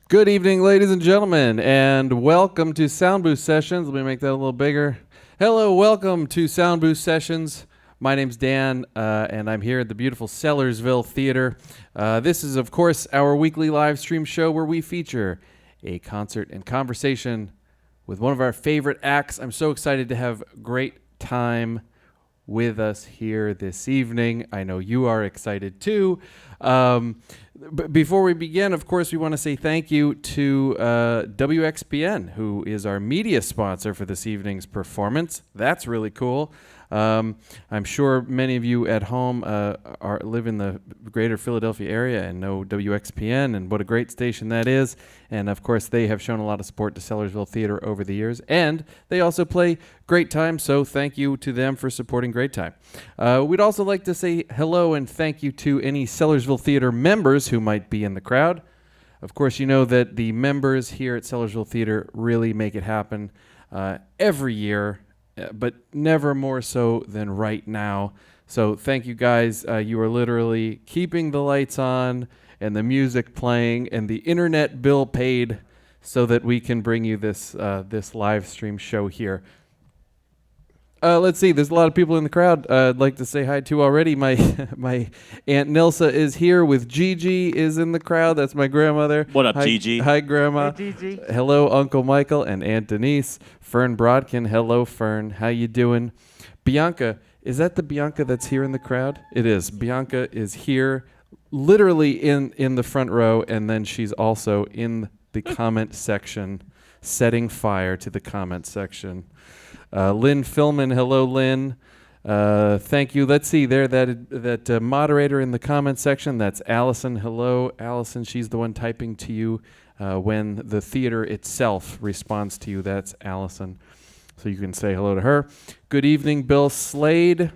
Good evening, ladies and gentlemen, and welcome to Soundbooth Sessions. Let me make that a little bigger. Hello, welcome to Soundbooth Sessions. My name's Dan, and I'm here at the beautiful Sellersville Theater. This is, of course, our weekly live stream show where we feature a concert and conversation with one of our favorite acts. I'm so excited to have great time with us here this evening. I know you are excited too. Before we begin, of course, we want to say thank you to WXPN, who is our media sponsor for this evening's performance. That's really cool. I'm sure many of you at home live in the greater Philadelphia area and know WXPN and what a great station that is. And of course, they have shown a lot of support to Sellersville Theater over the years. And they also play Great Time, so thank you to them for supporting Great Time. We'd also like to say hello and thank you to any Sellersville Theater members who might be in the crowd. Of course, you know that the members here at Sellersville Theater really make it happen every year, but never more so than right now. So thank you guys. You are literally keeping the lights on and the music playing and the internet bill paid so that we can bring you this live stream show here. Let's see. There's a lot of people in the crowd I'd like to say hi to already. My Aunt Nilsa is here with Gigi is in the crowd. That's my grandmother. What up, hi, Gigi? Hi, Grandma. Hey, Gigi. Hello, Uncle Michael and Aunt Denise. Fern Brodkin. Hello, Fern. How you doing? Bianca. Is that the Bianca that's here in the crowd? It is. Bianca is here literally in the front row, and then she's also in the comment section setting fire to the comment section. Lynn Philman, hello, Lynn. Thank you. Let's see there, that moderator in the comment section, that's Allison. Hello, Allison. She's the one typing to you when the theater itself responds to you. That's Allison. So you can say hello to her. Good evening, Bill Slade.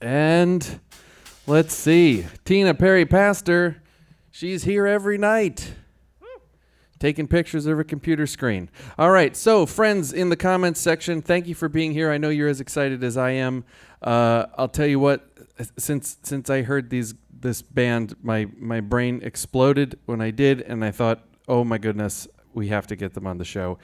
And let's see, Tina Perry Pastor. She's here every night, taking pictures of her computer screen. All right, so friends in the comments section, thank you for being here. I know you're as excited as I am. I'll tell you what, since I heard this band, my brain exploded when I did, and I thought, oh my goodness, we have to get them on the show.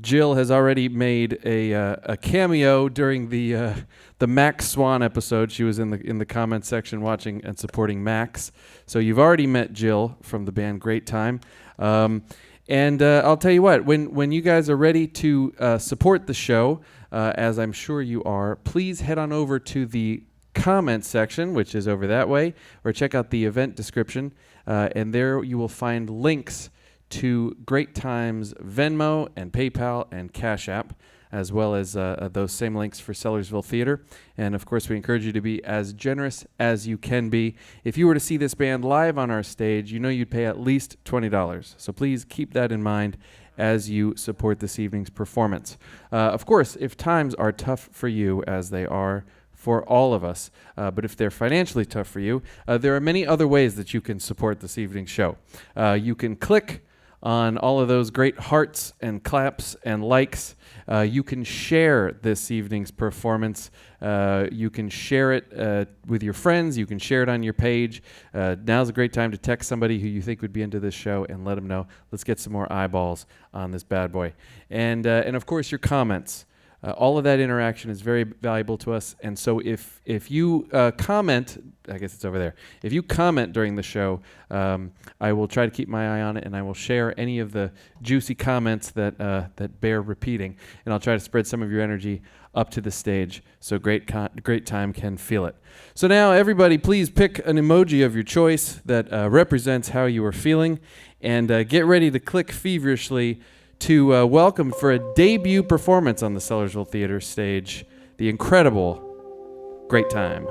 Jill has already made a cameo during the Max Swan episode. She was in the comments section watching and supporting Max. So you've already met Jill from the band Great Time. And I'll tell you what, when you guys are ready to support the show, as I'm sure you are, please head on over to the comment section, which is over that way, or check out the event description. And there you will find links to Great Time's Venmo and PayPal and CASHAPP, as well as those same links for Sellersville Theater. And of course, we encourage you to be as generous as you can be. If you were to see this band live on our stage, you know you'd pay at least $20. So please keep that in mind as you support this evening's performance. Of course, if times are tough for you, as they are for all of us, but if they're financially tough for you, there are many other ways that you can support this evening's show. You can click on all of those great hearts and claps and likes. You can share this evening's performance. You can share it with your friends. You can share it on your page. Now's a great time to text somebody who you think would be into this show and let them know. Let's get some more eyeballs on this bad boy. And of course, your comments. All of that interaction is very valuable to us. And so if you comment, I guess it's over there. If you comment during the show, I will try to keep my eye on it, and I will share any of the juicy comments that bear repeating. And I'll try to spread some of your energy up to the stage so Great Time can feel it. So now, everybody, please pick an emoji of your choice that represents how you are feeling, and get ready to click feverishly to welcome for a debut performance on the Sellersville Theater stage, the incredible Great Time.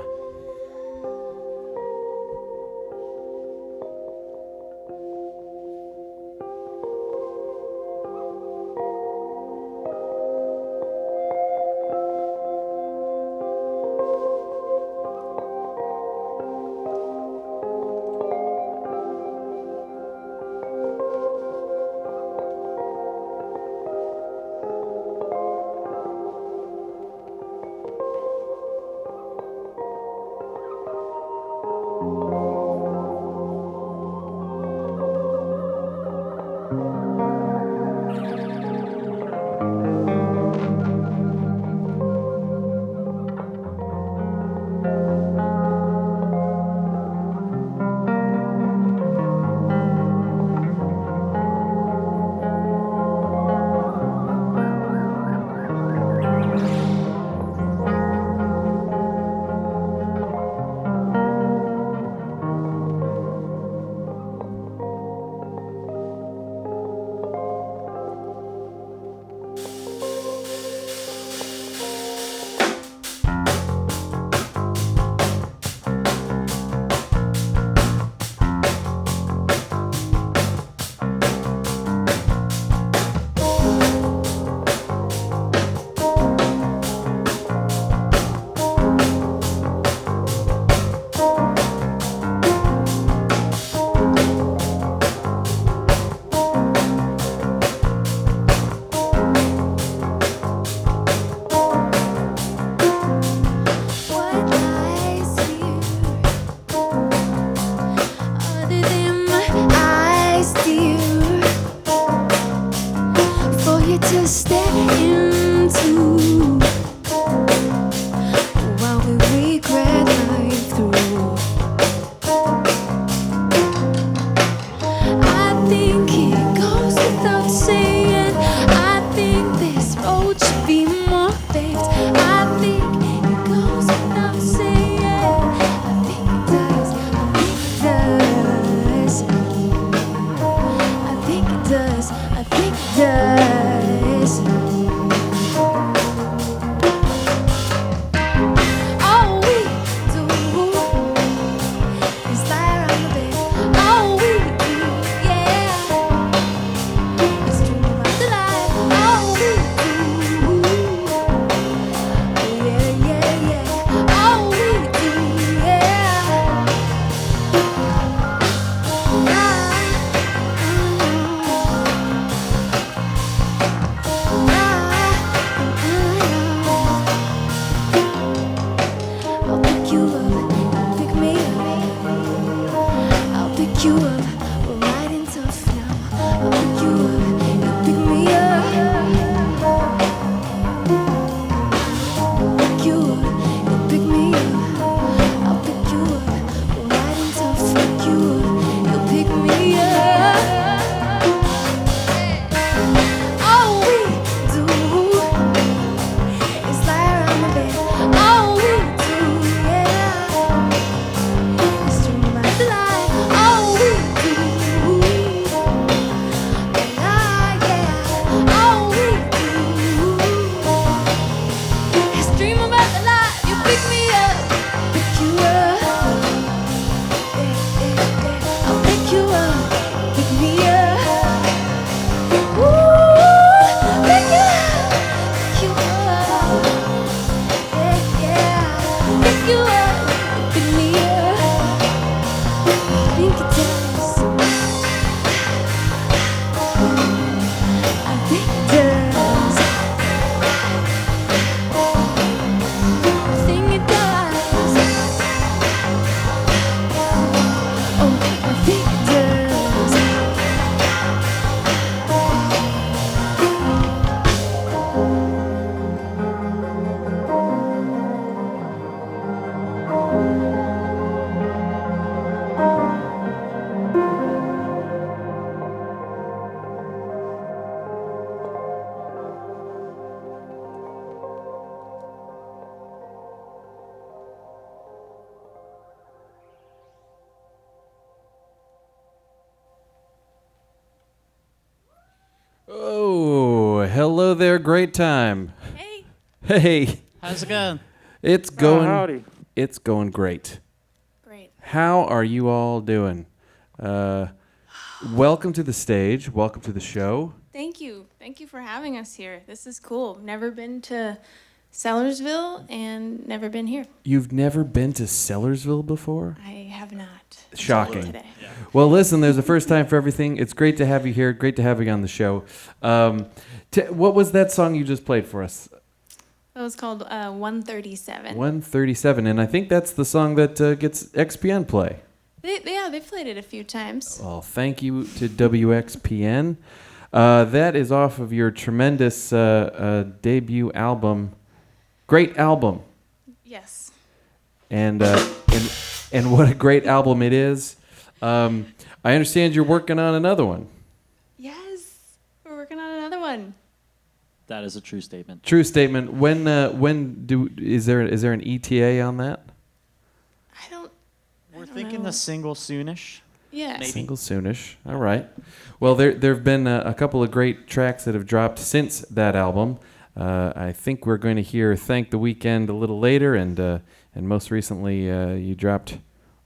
to step into while we regret life through. I think it goes without saying, I think this road should be more paved. I think it goes without saying, I think it does, I think it does, I think it does. All we do is lie around the bed. All we do, yeah, is dream about the life. All we do, yeah, yeah, yeah. All we do, yeah. I'll pick you up, pick me up. I'll pick you up, we're riding tough now. I'll pick you up, you pick me up. I'll pick you up, you pick me up. I'll pick you up, we're riding tough. Pick you up, you pick me up. All we do is lie around the bed. All we do, yeah, is dream about the life. All we do, yeah. All we do is dream about the life. You pick me up, pick you up, yeah, yeah, yeah. I'll pick you up, pick me up. Ooh, pick you up, yeah, yeah. Pick you up, pick me up. I think it does. I think it does. I think it does. Oh, I think it does. Oh, hello there, great time. Hey. Hey, How's it going? it's going. howdy. It's going great. Great. How are you all doing? Welcome to the stage. Welcome to the show. Thank you. Thank you for having us here. This is cool. Never been to Sellersville and never been here. You've never been to Sellersville before? I have not. Shocking. Today. Well, listen, there's a first time for everything. It's great to have you here. Great to have you on the show. What was that song you just played for us? It was called 137. 137, and I think that's the song that gets XPN play. They've played it a few times. Well, thank you to WXPN. That is off of your tremendous debut album. Great album. Yes. And what a great album it is. I understand you're working on another one. Yes. We're working on another one. That is a true statement. True statement. Is there an ETA on that? We're don't thinking know. the single soonish. Yeah. Maybe. Single soonish. All right. Well, there've been a couple of great tracks that have dropped since that album. I think we're going to hear "Thank the Weekend" a little later, and most recently you dropped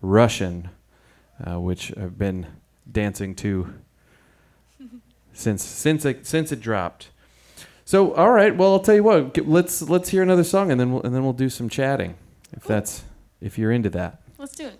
"Russian," which I've been dancing to since it dropped. So, all right. Well, I'll tell you what. Let's hear another song, and then we'll do some chatting, if you're into that. Let's do it.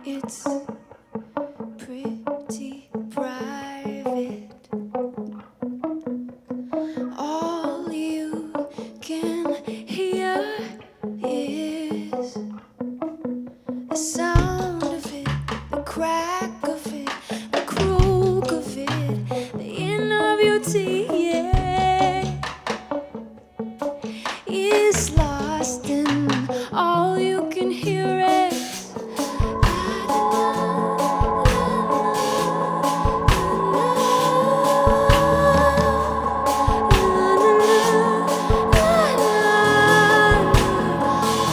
It's pretty private. All you can hear is the sound of it, the crack of it, the croak of it, the end of your teeth, yeah, is lost in all you can hear is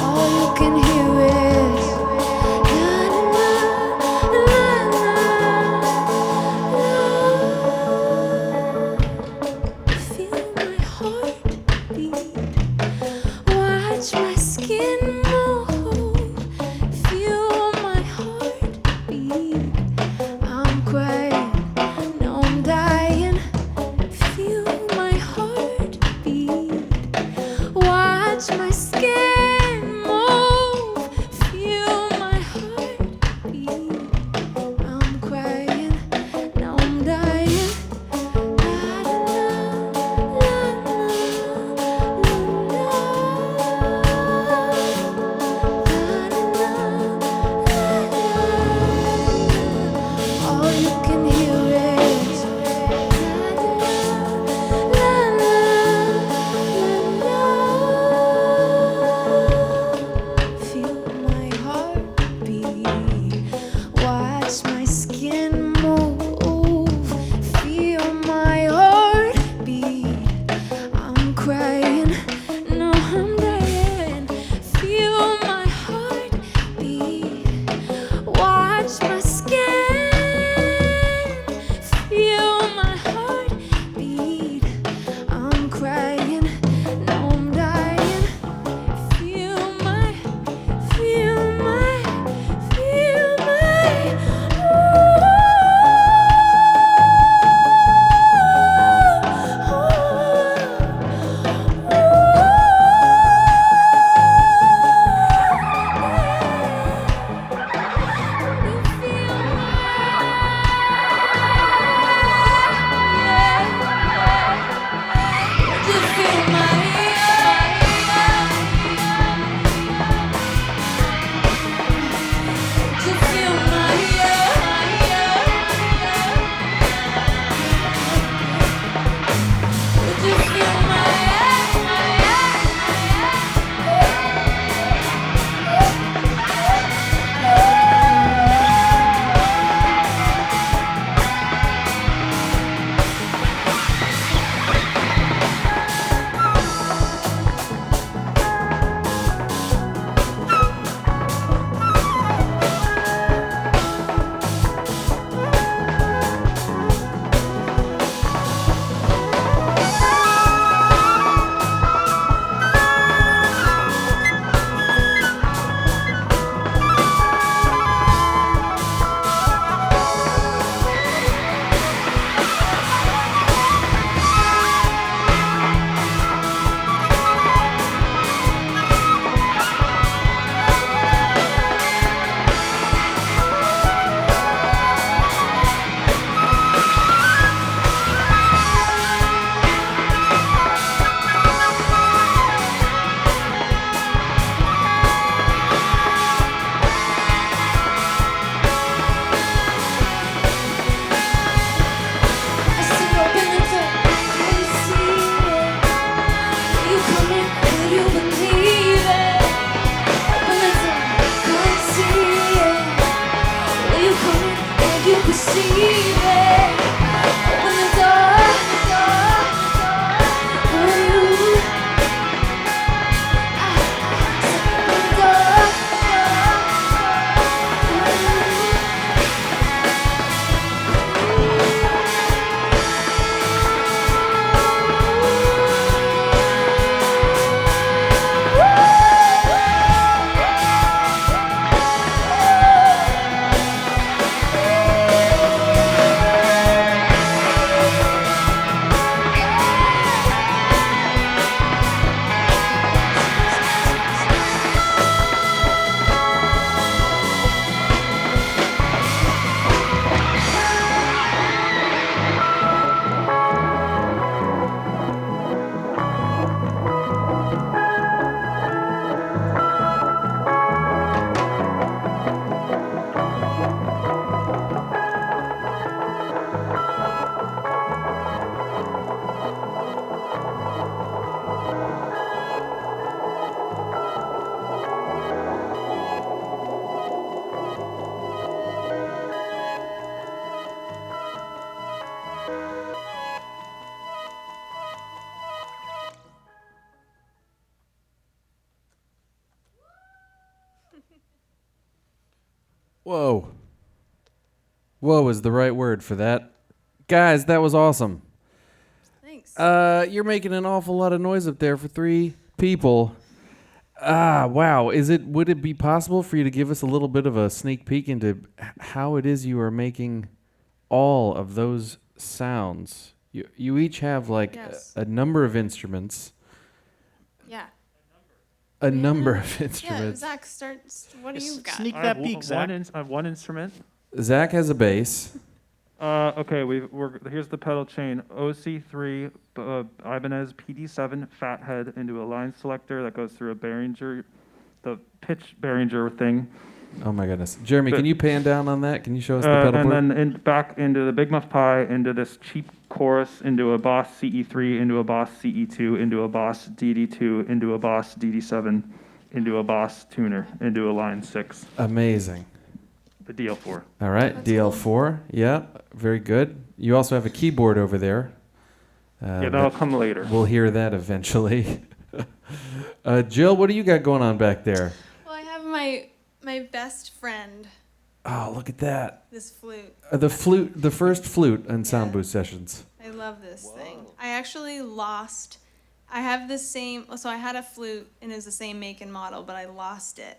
all you can hear is feel my heart beat, watch my skin move, feel my heart beat. I'm crying, no I'm dying, feel my heart beat, watch my skin move, feel my heart beat. I'm crying, now I'm dying. All you can hear is feel my heart beat, watch my skin move, feel my heart beat. I'm crying, no I'm dying, feel my heart beat, watch my skin, feel my heart beat. I'm crying, no I'm dying, feel my, feel my, feel Whoa. Whoa is the right word for that. Guys, that was awesome. Thanks. You're making an awful lot of noise up there for 3 people. Wow. Would it be possible for you to give us a little bit of a sneak peek into how it is you are making all of those sounds? You each have like Yes. a number of instruments. Yeah. A number of Yeah, instruments. Zach, what do you got? Sneak I that have peek, Zach. I have one instrument. Zach has a bass. Okay, here's the pedal chain. OC3 Ibanez PD7 Fathead into a line selector that goes through a Behringer, the pitch Behringer thing. Oh my goodness. Jeremy, But- can you pan down on that? Can you show us the pedal and board? then back into the Big Muff Pi, into this cheap chorus, into a Boss CE3, into a Boss CE2, into a Boss DD2, into a Boss DD7, into a Boss tuner, into a line 6, Amazing. the DL4. All right, That's DL4. Yeah, very good. You also have a keyboard over there. Yeah, that'll come later. We'll hear that eventually. Jill, what do you got going on back there? Well, I have my best friend, Oh, look at that. this flute. The first flute in Soundbooth Sessions. I love this thing. I actually lost. I have the same. So I had a flute and it was the same make and model, but I lost it.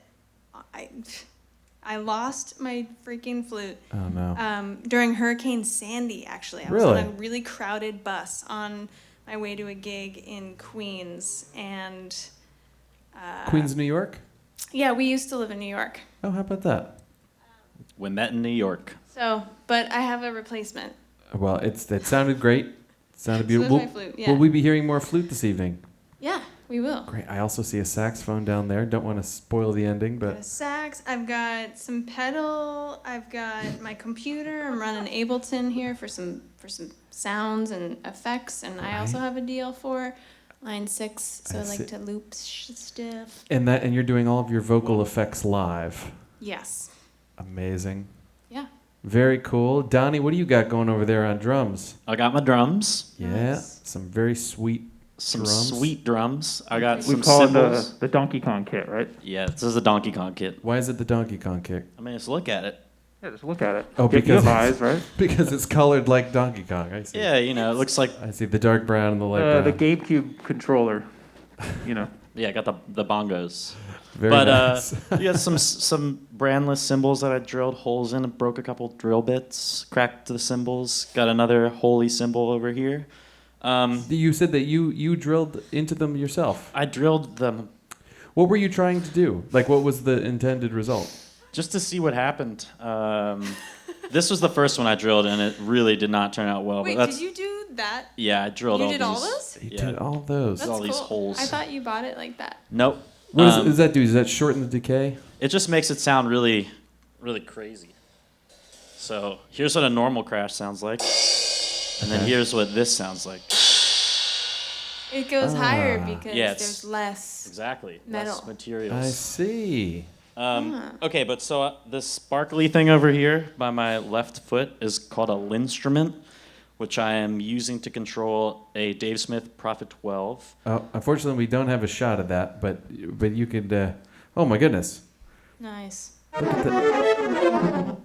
I lost my freaking flute Oh no. during Hurricane Sandy. Actually, I was Really? on a really crowded bus on my way to a gig in Queens, and Queens, New York? yeah, we used to live in New York. Oh, how about that? We met in New York. So, but I have a replacement. Well, it sounded great. It sounded So beautiful. there's my flute, yeah. Will we be hearing more flute this evening? Yeah, we will. Great. I also see a saxophone down there. Don't want to spoil the ending, Got a but sax. I've got some pedal. I've got my computer. I'm running Ableton here for some sounds and effects, and I also Right. have a DL4 line 6, so I I like see. to loop stuff. and you're doing all of your vocal effects live. Yes. Amazing. Yeah. Very cool. Donnie, what do you got going over there on drums? I got my drums. Yeah, Nice. some very sweet Some drums. sweet drums. I got We some call cymbals. it the Donkey Kong kit, right? Yeah, this is a Donkey Kong kit. Why is it the Donkey Kong kick? I mean, just look at it. Yeah, just look at it. Oh, You because have eyes, right? because it's colored like Donkey Kong. I see. Yeah, you know, it looks like. I see the dark brown and the light brown. The GameCube controller, you know. Yeah, I got the bongos. Very But nice. you got some brandless cymbals that I drilled holes in and broke a couple drill bits, cracked the cymbals. Got another holy cymbal over here. You said that you drilled into them yourself. I drilled them What were you trying to do? Like, what was the intended result? just to see what happened. This was the first one I drilled, and it really did not turn out well. Wait, but that's, did you do that? Yeah, I drilled You all did these. all those? You Yeah. did all those. That's all these cool. holes. I thought you bought it like that. Nope. What does that do? Does that shorten the decay? It just makes it sound really, really crazy. So here's what a normal crash sounds like, and then Okay. here's what this sounds like. It goes higher Ah. because Yeah, it's- there's less. Exactly. Metal. Less materials. I see. Okay, but so this sparkly thing over here by my left foot is called a linstrument, which I am using to control a Dave Smith Prophet 12. Oh, unfortunately, we don't have a shot of that, but you could. Oh my goodness! Nice. Look at the,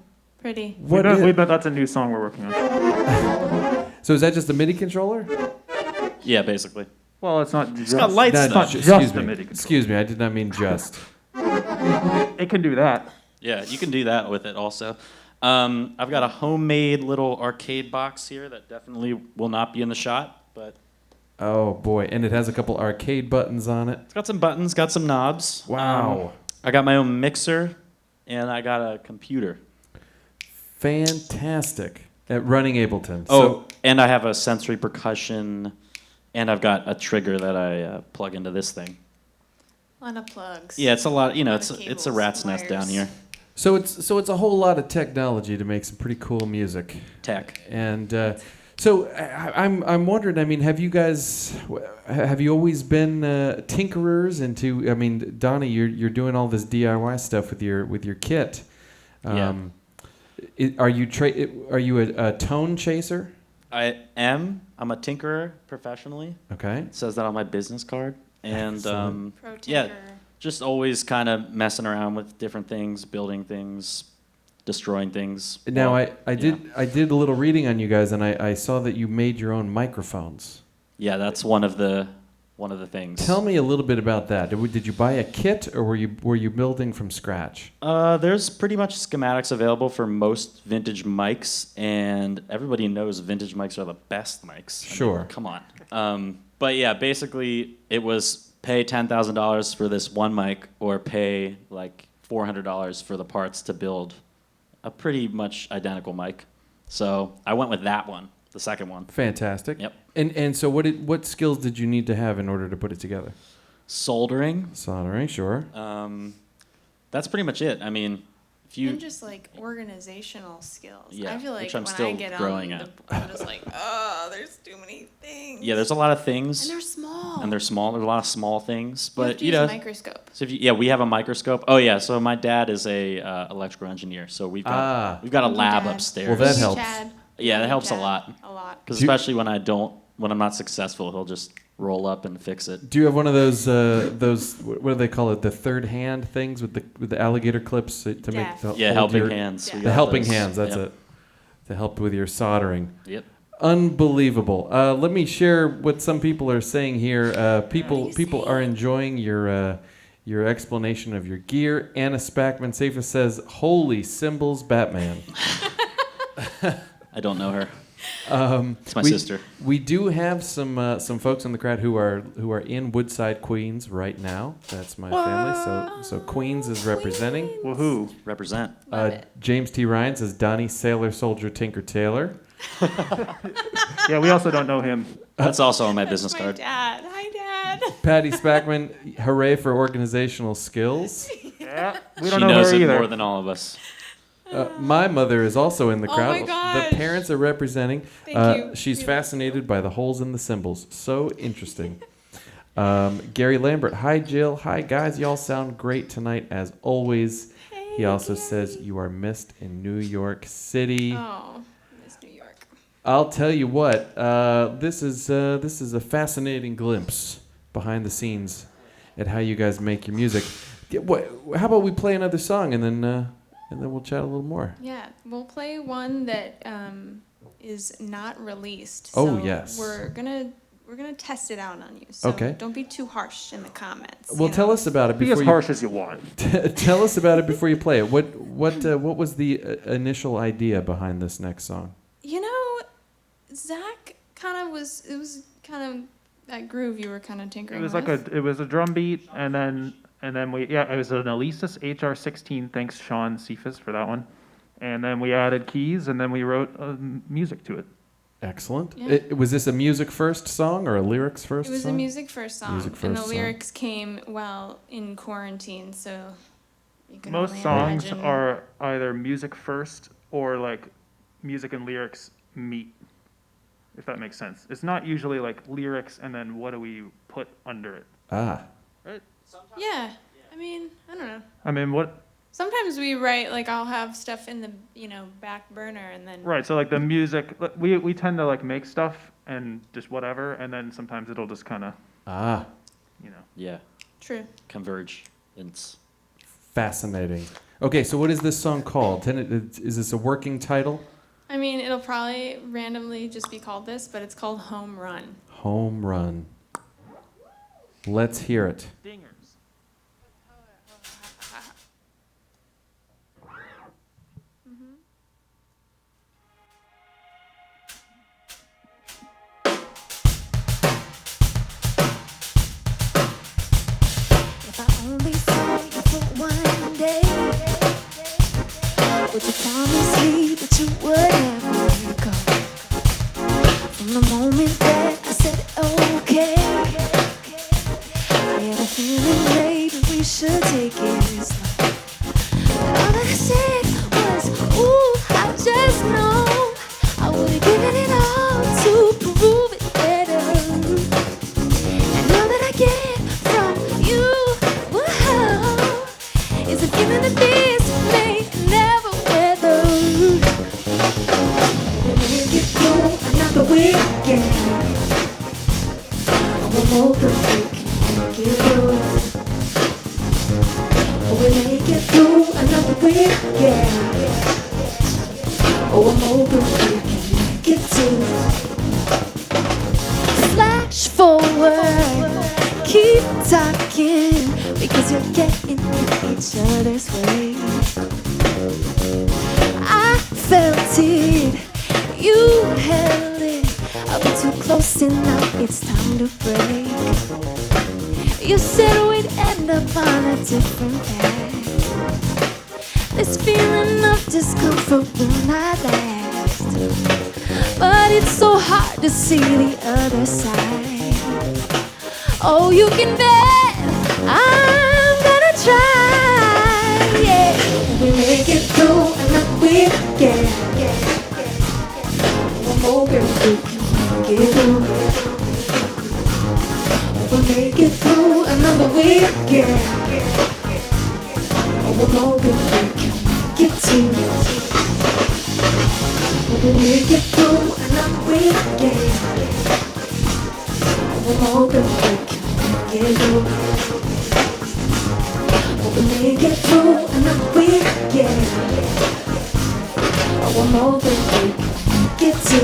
Pretty. what we is- bet that's a new song we're working on. So is that just a MIDI controller? Yeah, basically. Well, it's not just. got lights No, though. not excuse just a me. MIDI controller. Excuse me. I did not mean just. It can do that. Yeah, you can do that with it also. I've got a homemade little arcade box here that definitely will not be in the shot, but Oh boy! And it has a couple arcade buttons on it. it's got some buttons, got some knobs. Wow! I got my own mixer, and I got a computer. Fantastic at running Ableton. Oh, and I have a sensory percussion, and I've got a trigger that I plug into this thing. A lot of plugs. Yeah, it's a lot. You know, Lot of it's a cables, rat's nest down wires. here. So it's a whole lot of technology to make some pretty cool music. Tech. And so I'm wondering. I mean, have you always been tinkerers into? I mean, Donnie, you're doing all this DIY stuff with your kit. Yeah. Are you a tone chaser? I am. I'm a tinkerer professionally. Okay. It says that on my business card. And Excellent. Pro yeah, tinker. just always kind of messing around with different things, building things, destroying things. Now, Well, I did a little reading on you guys, and I saw that you made your own microphones. Yeah, that's one of the things. Tell me a little bit about that. Did you buy a kit, or were you building from scratch? There's pretty much schematics available for most vintage mics, and everybody knows vintage mics are the best mics. Sure. Come on. But yeah, basically it was pay $10,000 for this one mic, or pay like $400 for the parts to build a pretty much identical mic. So I went with that one, the second one. Fantastic. Yep. And so what skills did you need to have in order to put it together? Soldering. Soldering, sure. That's pretty much it. I mean, if you And just like organizational skills. Yeah, I feel like which I'm when still I get growing on, at. I'm just like, oh, there's too many things. yeah, there's a lot of things. And they're small. And they're small. There's a lot of small things, You have but to you use know. a microscope. So we have a microscope. Oh yeah, so my dad is a electrical engineer, so we've got a lab Dad. upstairs. Well, that Thank you, helps. Chad. Yeah, that Thank you, helps a Chad. lot. A lot. Because Do you- especially when I'm not successful, he'll just roll up and fix it. Do you have one of those what do they call it? The third hand things with the alligator clips to make Yeah. the Yeah, hold helping your- hands. Yeah. we The got helping those. hands. That's Yep. it. To help with your soldering. Yep. Unbelievable. Let me share what some people are saying here. People saying? are enjoying your explanation of your gear. Anna Spackman Safa says, "Holy cymbals, Batman." I don't know her. It's my we, sister. We do have some folks in the crowd who are in Woodside, Queens right now. That's my family. So Queens is representing. Woohoo. Represent. Love it. James T. Ryan says Donnie Sailor Soldier Tinker Tailor. Yeah, we also don't know him. That's also on my business My card. dad. Hi, Dad. Patty Spackman, hooray for organizational skills. Yeah, we don't She know knows her it either. more than all of us. My mother is also in the Oh crowd. my gosh. The parents are representing. Thank you. She's You- fascinated by the holes in the cymbals. So interesting. Gary Lambert, hi Jill, hi guys, y'all sound great tonight as always. He Hey, also Gary. says you are missed in New York City. Oh, Miss New York. I'll tell you what, this is a fascinating glimpse behind the scenes at how you guys make your music. How about we play another song and then we'll chat a little more. Yeah, we'll play one that is not released. Oh, So yes. We're gonna test it out on you. So Okay. don't be too harsh in the comments. Well, you tell know? us about it Be before as you harsh as you want. tell us about it before you play it. What was the initial idea behind this next song? You know, Zach kind of was. It was kind of that groove you were kind of tinkering It was with. like it was a drum beat, and then it was an Alesis HR16. Thanks Sean Cephas for that one. And then we added keys, and then we wrote music to it. Excellent. Yeah. Was this a music first song or a lyrics first It was song? a music first song, Music and the first song. lyrics came while in quarantine. So you can Most only songs imagine. are either music first or like music and lyrics meet, if that makes sense. It's not usually like lyrics and then what do we put under it. Ah. Yeah, I mean, I don't know. I mean, what? Sometimes we write like I'll have stuff in the back burner and then Right. So like the music, we tend to like make stuff and just whatever, and then sometimes it'll just kind of, Ah. Yeah. True. Convergence. Fascinating. Okay, so what is this song called? Is this a working title? I mean, it'll probably randomly just be called this, but it's called Home Run. Home Run. Let's hear it. dingers. If I only saw you for one day, would you promise me that you would never go? From the moment that I said okay, I had a feeling maybe we should take it slow. But all that I said was, ooh, I just know I would have given it all to prove it better. And all that I get from you, whoa, is a feeling that this may never weather. weekend. Oh, I'm hoping we can get to. Flash forward, keep talking, because you're getting in each other's way. I felt it, you held it, I'll be too close and now it's time to break. You said we'd end up on a different path. This feeling of discomfort will not last, but it's so hard to see the other side. Oh, you can bet I'm gonna try, yeah. We make it through another weekend. I'm hoping we can make it through. We'll make it through another weekend. I'm hoping we can get to. We'll make it through another weekend. I'm hoping we can get through. We'll make it through another weekend. I'm hoping we can get to.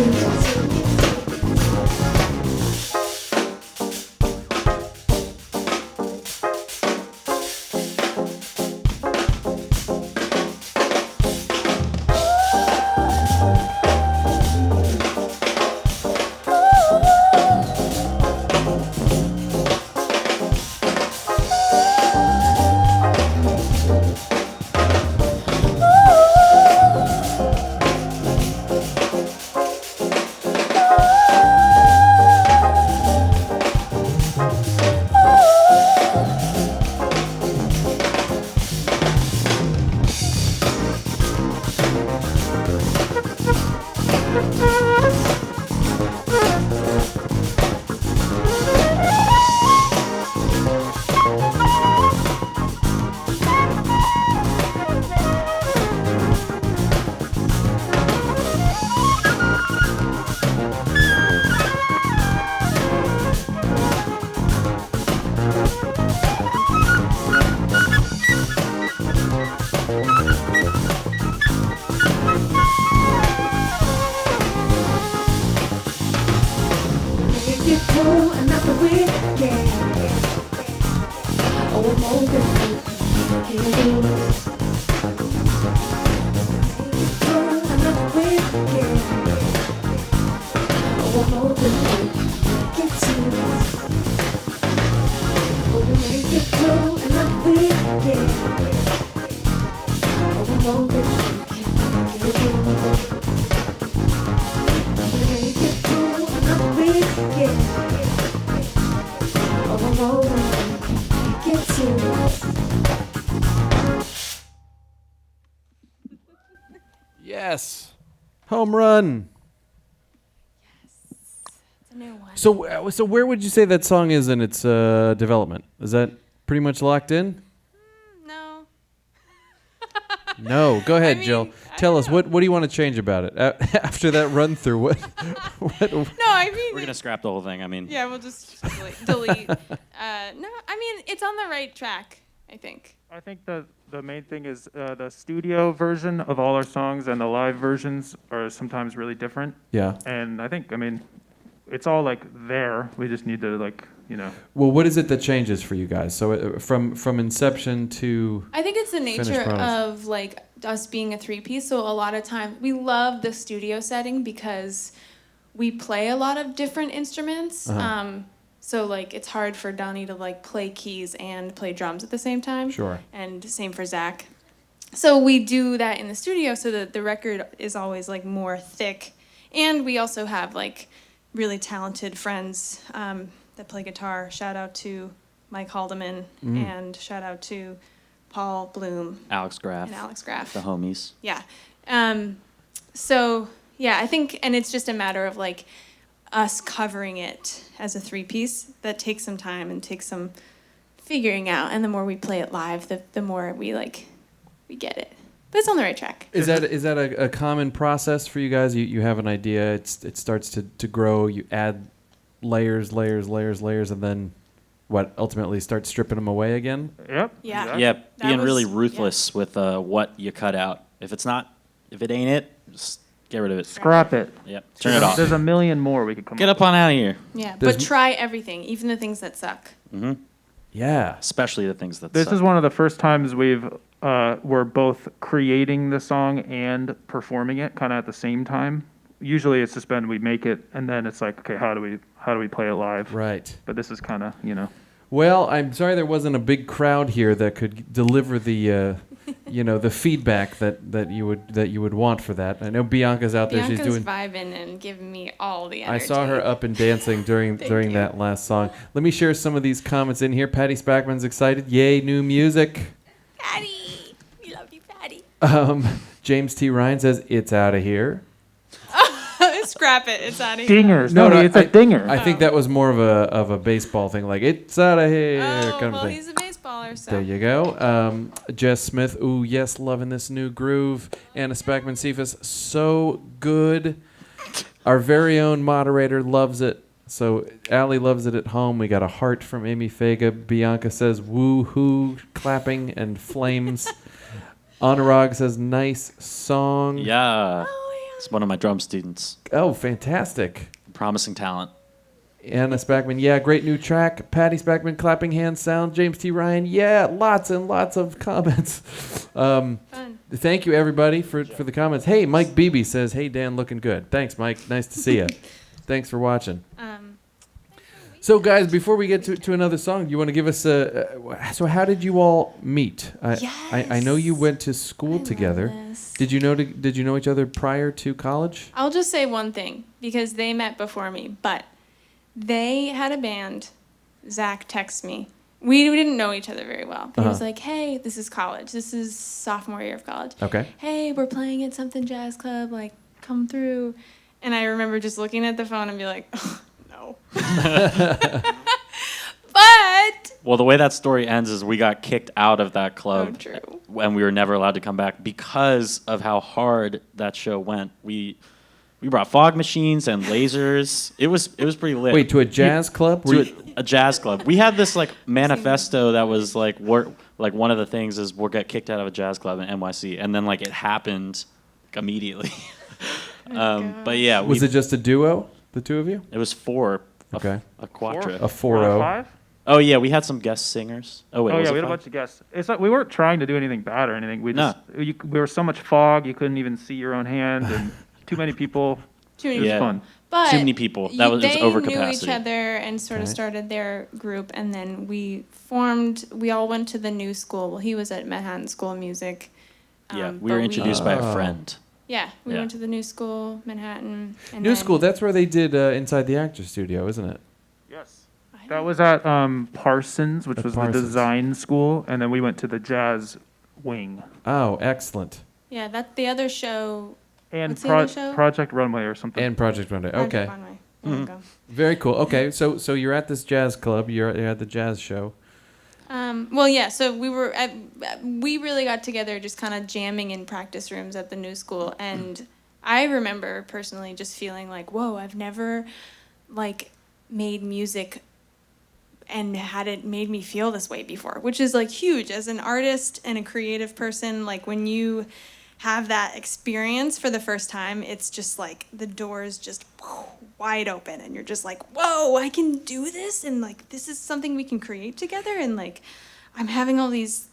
Yes. Home run. It's a new one. So where would you say that song is in its development? Is that pretty much locked in? No. No. Go ahead, I mean, Jill. I Tell don't us, know. what do you want to change about it? After that run through, what? No, I mean, We're gonna scrap the whole thing. I mean, yeah, we'll just delete. No, I mean, it's on the right track, I think. I think the main thing is the studio version of all our songs and the live versions are sometimes really different. Yeah. And I mean, it's all like there. We just need to Well, what is it that changes for you guys? So from inception to I think it's the nature Finished products. of like us being a three-piece. So a lot of times we love the studio setting because we play a lot of different instruments. So like it's hard for Donnie to like play keys and play drums at the same time. Sure. And same for Zach. So we do that in the studio so that the record is always like more thick. And we also have like really talented friends that play guitar. Shout out to Mike Haldeman and shout out to Paul Bloom Alex Graff, and Alex Graff. the homies. Yeah. So yeah, I think, and it's just a matter of like us covering it as a three-piece that takes some time and takes some figuring out. And the more we play it live, the more we get it. But it's on the right track. Is that a common process for you guys? You have an idea, it starts to grow, you add layers, and then ultimately start stripping them away again. Yep. Yeah. exactly. Yeah, That being really was- ruthless with what you cut out. If it ain't it, just get rid of it. Scrap it. Yep, turn it off. There's a million more we could come Get up on out of here. Yeah, There's but try everything, even the things that suck. Yeah. Especially the things that This suck. is one of the first times we're both creating the song and performing it kind of at the same time. Usually it's just been we make it and then it's like, okay, how do we play it live? Right. But this is kind of, Well, I'm sorry there wasn't a big crowd here that could deliver the, the feedback that you would want for that. I know Bianca's out there. Bianca's She's doing. vibing and giving me all the I energy. saw her up and dancing during you. that last song. Let me share some of these comments in here. Patty Spackman's excited. Yay, new music. Patty! We love you, Patty. James T. Ryan says it's out of here. Scrap it. It's out of here. dingers. No, it's a dinger. I think that was more of a baseball thing, like it's out of here Oh, kind of well, thing. he's a baseballer, so. There you go. Jess Smith, ooh, yes, loving this new groove. Anna Spackman Cephas, so good. Our very own moderator loves it. So Allie loves it at home. We got a heart from Amy Faga. Bianca says woo-hoo, clapping and flames. Anurag says nice song. Yeah. Oh, It's one of my drum students. Oh, fantastic. Promising talent. Anna Spackman, yeah, great new track. Patty Spackman, clapping hand sound. James T. Ryan, yeah, lots and lots of comments. Fun. Thank you, everybody, for the comments. Hey, Mike Beebe says, hey, Dan, looking good. Thanks, Mike. Nice to see you. Thanks for watching. So, guys, before we get to another song, you want to give us so how did you all meet? I know you went to school together. this. Did you know each other prior to college? I'll just say one thing, because they met before me, but they had a band. Zach texted me. We didn't know each other very well. He was like, hey, this is college. This is sophomore year of college. Okay. Hey, we're playing at something jazz club. Like, come through. And I remember just looking at the phone and be like, oh, no. But. Well, the way that story ends is we got kicked out of that club. Oh, true. And we were never allowed to come back because of how hard that show went. We brought fog machines and lasers. It was pretty lit. Wait, to a jazz club? To a jazz club. We had this like manifesto that was like one of the things is we'll get kicked out of a jazz club in NYC, and then like it happened like, immediately. But yeah, Was it just a duo, the two of you? It was four. Okay. A quattro. A 4-0. 5? Oh yeah, we had some guest singers. Oh wait, Oh was yeah, it we had a five? bunch of guests. It's like we weren't trying to do anything bad or anything. We No. we were so much fog you couldn't even see your own hand, and too many people. Too It many was Yeah. fun. But Too many people. That was just they overcapacity. knew each other and sort of Okay. started their group, and then we all went to the new school. Well, he was at Manhattan School of Music. Yeah, we but were introduced by Oh. a friend. Yeah, we Yeah. went to the new school, Manhattan. And New then- School, that's where they did Inside the Actors Studio, isn't it? Yes. I That don't- was at Parsons, which At was Parsons. the design school, and then we went to the jazz wing Oh, excellent. Yeah, that's the other show. and What's the other show? Project Runway or something. And Project Runway. Project Okay. Runway. There you go. Very cool. Okay, so you're at this jazz club. You're at the jazz show. Well, yeah. So we really got together, just kind of jamming in practice rooms at the new school, and I remember personally just feeling like, whoa, I've never like made music and had it made me feel this way before, which is like huge as an artist and a creative person. Like when you have that experience for the first time, it's just like the doors just wide open and you're just like, whoa, I can do this, and like this is something we can create together, and like I'm having all these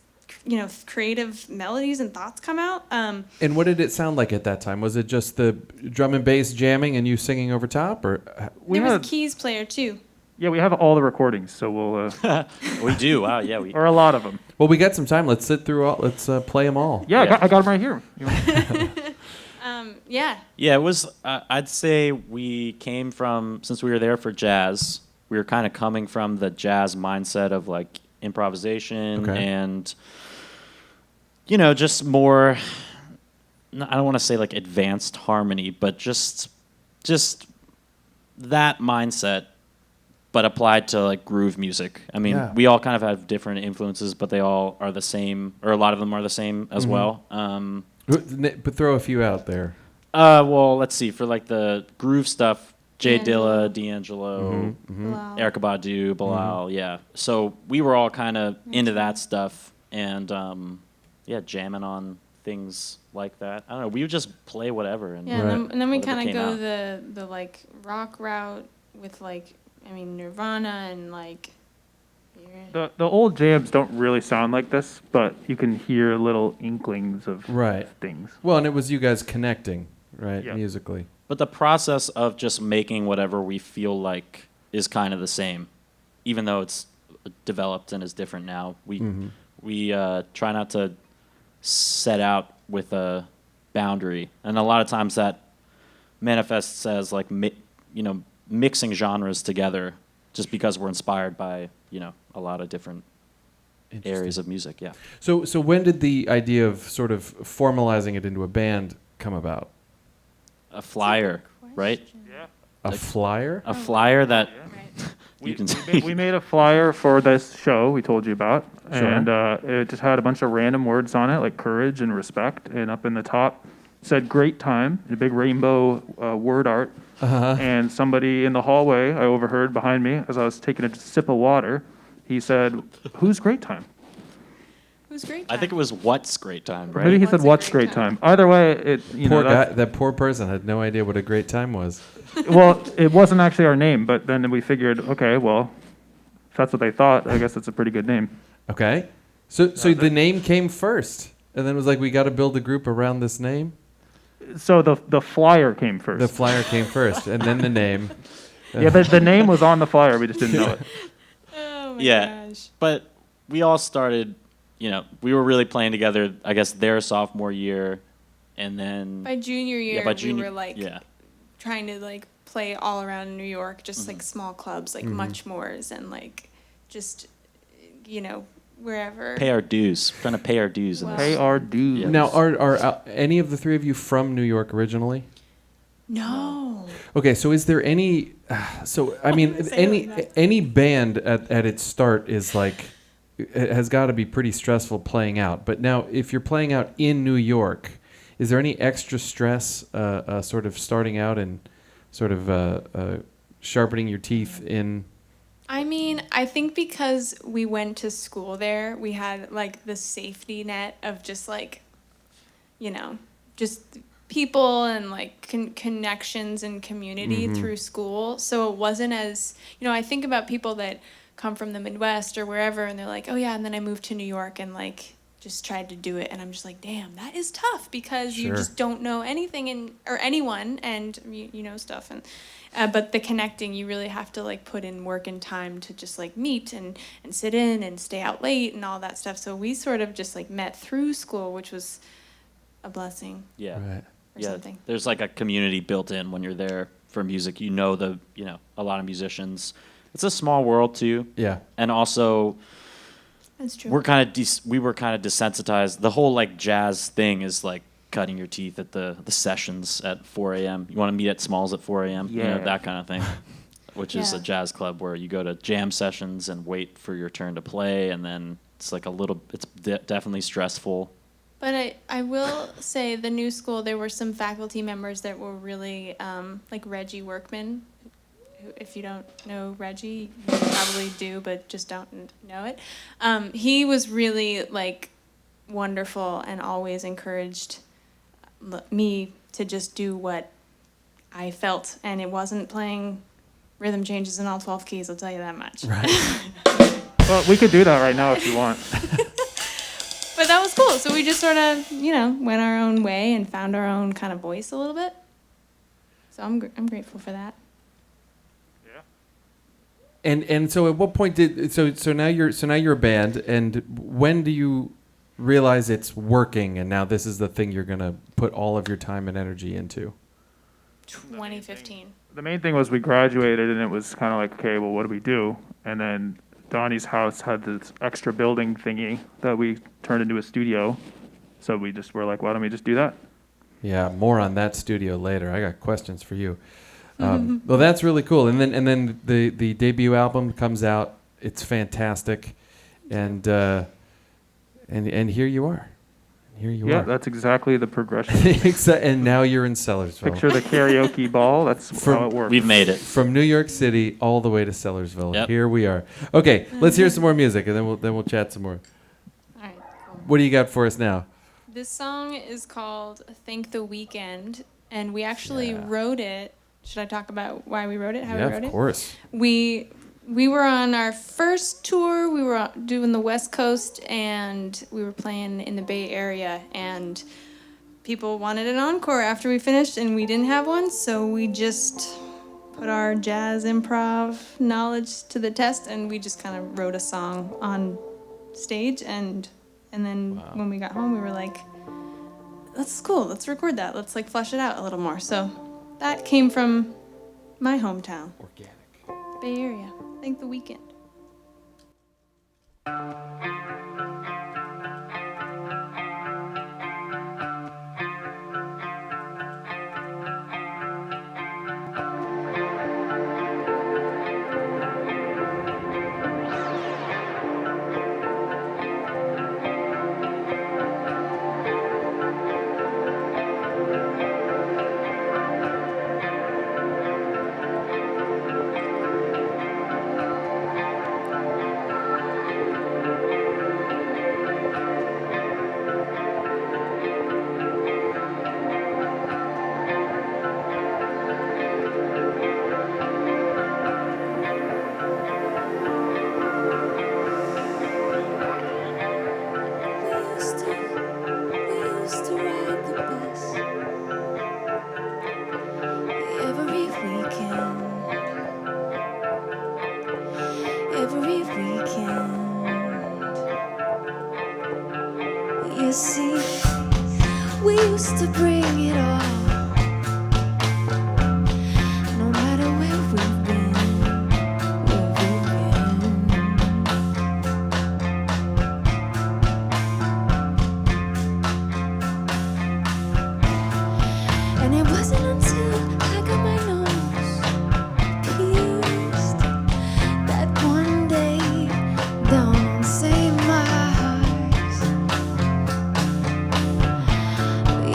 creative melodies and thoughts come out. And what did it sound like at that time? Was it just the drum and bass jamming and you singing over top, or We there was a had- keys player too. Yeah, we have all the recordings, so we'll We do. Wow. Yeah. We. or a lot of them. well, we got some time. Let's sit through all. Let's play them all. Yeah, Yeah. I got them right here. You want- Yeah. Yeah. It was. I'd say we came from, since we were there for jazz. We were kind of coming from the jazz mindset of like improvisation Okay. and just more. I don't want to say like advanced harmony, but just that mindset, but applied to like groove music. I mean, Yeah. we all kind of have different influences, but they all are the same, or a lot of them are the same as well. But throw a few out there. Well, let's see. For like the groove stuff, Jay Dilla, D'Angelo, Bilal. Erykah Badu, Bilal, yeah. So we were all kind of into that stuff and, jamming on things like that. I don't know. We would just play whatever. And Yeah, and then we whatever kind of came go out. the like rock route with like, I mean, Nirvana and like. The old jams don't really sound like this, but you can hear little inklings of things. Well, and it was you guys connecting, right, Yeah. musically. But the process of just making whatever we feel like is kind of the same, even though it's developed and is different now. We try not to set out with a boundary, and a lot of times that manifests as like mixing genres together, just because we're inspired by a lot of different areas of music. Yeah. So when did the idea of sort of formalizing it into a band come about? A flyer, right? Yeah. A flyer? A flyer that We, you can we made a flyer for this show we told you about, Sure. and it just had a bunch of random words on it, like courage and respect, and up in the top said "great time" in a big rainbow word art. And somebody in the hallway I overheard behind me as I was taking a sip of water, he said, "Who's great time?" Who's great? I think it was What's Great Time, right? Maybe he What's said, a "What's great great time?" time?" Either way, Poor guy, that's- that poor person had no idea what a great time was. well, it wasn't actually our name, but then we figured, okay, well, if that's what they thought, I guess it's a pretty good name. Okay. So the name came first, and then it was like, we got to build a group around this name? So the flyer came first. The flyer came first, and then the name. Yeah, but the name was on the flyer. We just didn't know it. Oh my Yeah. gosh. But we all started, we were really playing together, I guess, their sophomore year, and then By junior year, by we were like yeah. trying to like play all around New York, just like small clubs, like Muchmore's and like just wherever. Pay our dues. Trying to pay our dues in Wow. this. Pay our dues. Yeah. Now, are any of the three of you from New York originally? No. Okay, so is there any? So I mean, Say it like that. any band at its start is like, it has got to be pretty stressful playing out. But now, if you're playing out in New York, is there any extra stress, sort of starting out and sort of sharpening your teeth in? I mean, I think because we went to school there, we had like the safety net of just like, just people and like connections and community through school. So it wasn't as, I think about people that come from the Midwest or wherever and they're like, oh yeah, and then I moved to New York and like just tried to do it. And I'm just like, damn, that is tough because you Sure. just don't know anything or anyone and you know stuff. And but the connecting, you really have to like put in work and time to just like meet and sit in and stay out late and all that stuff. So we sort of just like met through school, which was a blessing Yeah. Right. or Yeah. something. There's like a community built in when you're there for music. A lot of musicians. It's a small world too. Yeah. And also, That's true. we were kind of desensitized. The whole like jazz thing is like cutting your teeth at the sessions at 4 a.m. You want to meet at Smalls at 4 a.m. Yeah. That kind of thing, which is a Yeah. jazz club where you go to jam sessions and wait for your turn to play, and then it's like it's definitely stressful. But I will say the new school, there were some faculty members that were really, like Reggie Workman. Who, if you don't know Reggie, you probably do, but just don't know it. He was really like wonderful and always encouraged me to just do what I felt. And it wasn't playing rhythm changes in all 12 keys, I'll tell you that much. Right. Well, we could do that right now if you want. But that was cool. So we just sort of, went our own way and found our own kind of voice a little bit. So I'm grateful for that. And so at what point so now you're a band, and when do you realize it's working and now this is the thing you're gonna put all of your time and energy into? 2015. The main thing was we graduated, and it was kind of like, okay, well, what do we do? And then Donnie's house had this extra building thingy that we turned into a studio. So we just were like, why don't we just do that? Yeah, more on that studio later. I got questions for you. Well, that's really cool. And then the debut album comes out. It's fantastic, and here you are. here you Yeah, are. that's exactly the progression. And now you're in Sellersville. Picture the karaoke ball. That's how it works. We've made it. From New York City all the way to Sellersville. Yep. Here we are. Okay, let's hear some more music, and then we'll chat some more. All right, cool. What do you got for us now? This song is called Thank the Weekend, and we actually wrote it. Should I talk about why we wrote it, how we wrote it? Yeah, of course. We were on our first tour. We were doing the West Coast, and we were playing in the Bay Area, and people wanted an encore after we finished, and we didn't have one, so we just put our jazz improv knowledge to the test, and we just kind of wrote a song on stage, and then when we got home, we were like, that's cool, let's record that, let's like flesh it out a little more. So that came from my hometown. Organic. Bay Area. Thank the Weekend. You see, we used to bring it all. No matter where we've been, where we've been. And it wasn't until I got my nose pierced that one day dawned on St. Mark's.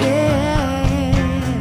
Yeah.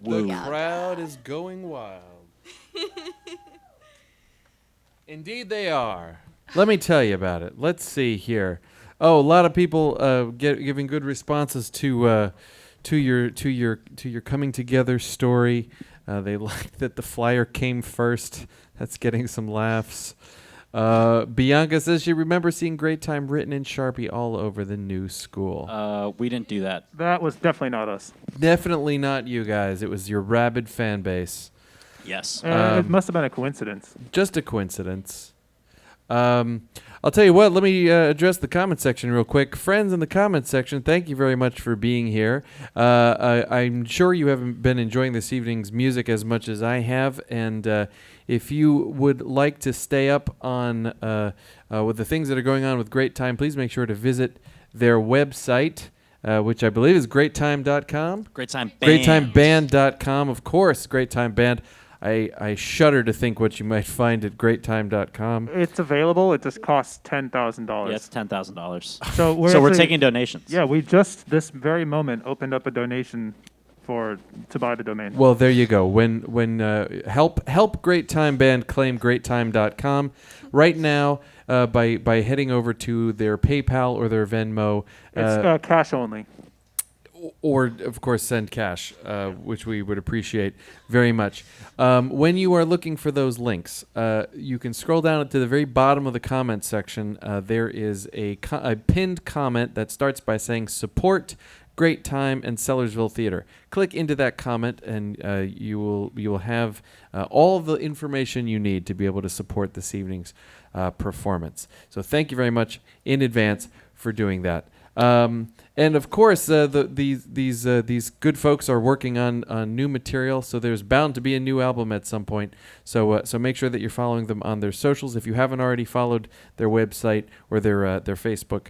The Woo. crowd is going wild. Indeed, they are. Let me tell you about it. Let's see here. Oh, a lot of people giving good responses to your coming together story. They like that the flyer came first. That's getting some laughs. Bianca says she remembers seeing Great Time written in Sharpie all over the new school. We didn't do that. That was definitely not us. Definitely not you guys. It was your rabid fan base. Yes. It must have been a coincidence. Just a coincidence. I'll tell you what, let me address the comment section real quick. Friends in the comment section, thank you very much for being here. I'm sure you haven't been enjoying this evening's music as much as I have, and if you would like to stay up on with the things that are going on with Great Time, please make sure to visit their website, which I believe is greattime.com. Great Time Band. Greattimeband.com, of course, Great Time Band. I shudder to think what you might find at greattime.com. It's available. It just costs $10,000. Yeah, it's $10,000. So we're So we're actually- taking donations. Yeah, we just this very moment opened up a donation to buy the domain. Well, there you go. When help Great Time Band claim greattime.com right now by heading over to their PayPal or their Venmo. It's cash only. Or, of course, send cash, which we would appreciate very much. When you are looking for those links, you can scroll down to the very bottom of the comment section. There is a pinned comment that starts by saying support Great Time and Sellersville Theater. Click into that comment, and you will have all of the information you need to be able to support this evening's performance. So thank you very much in advance for doing that. And of course, these good folks are working on new material, so there's bound to be a new album at some point. So make sure that you're following them on their socials. If you haven't already followed their website or their Facebook,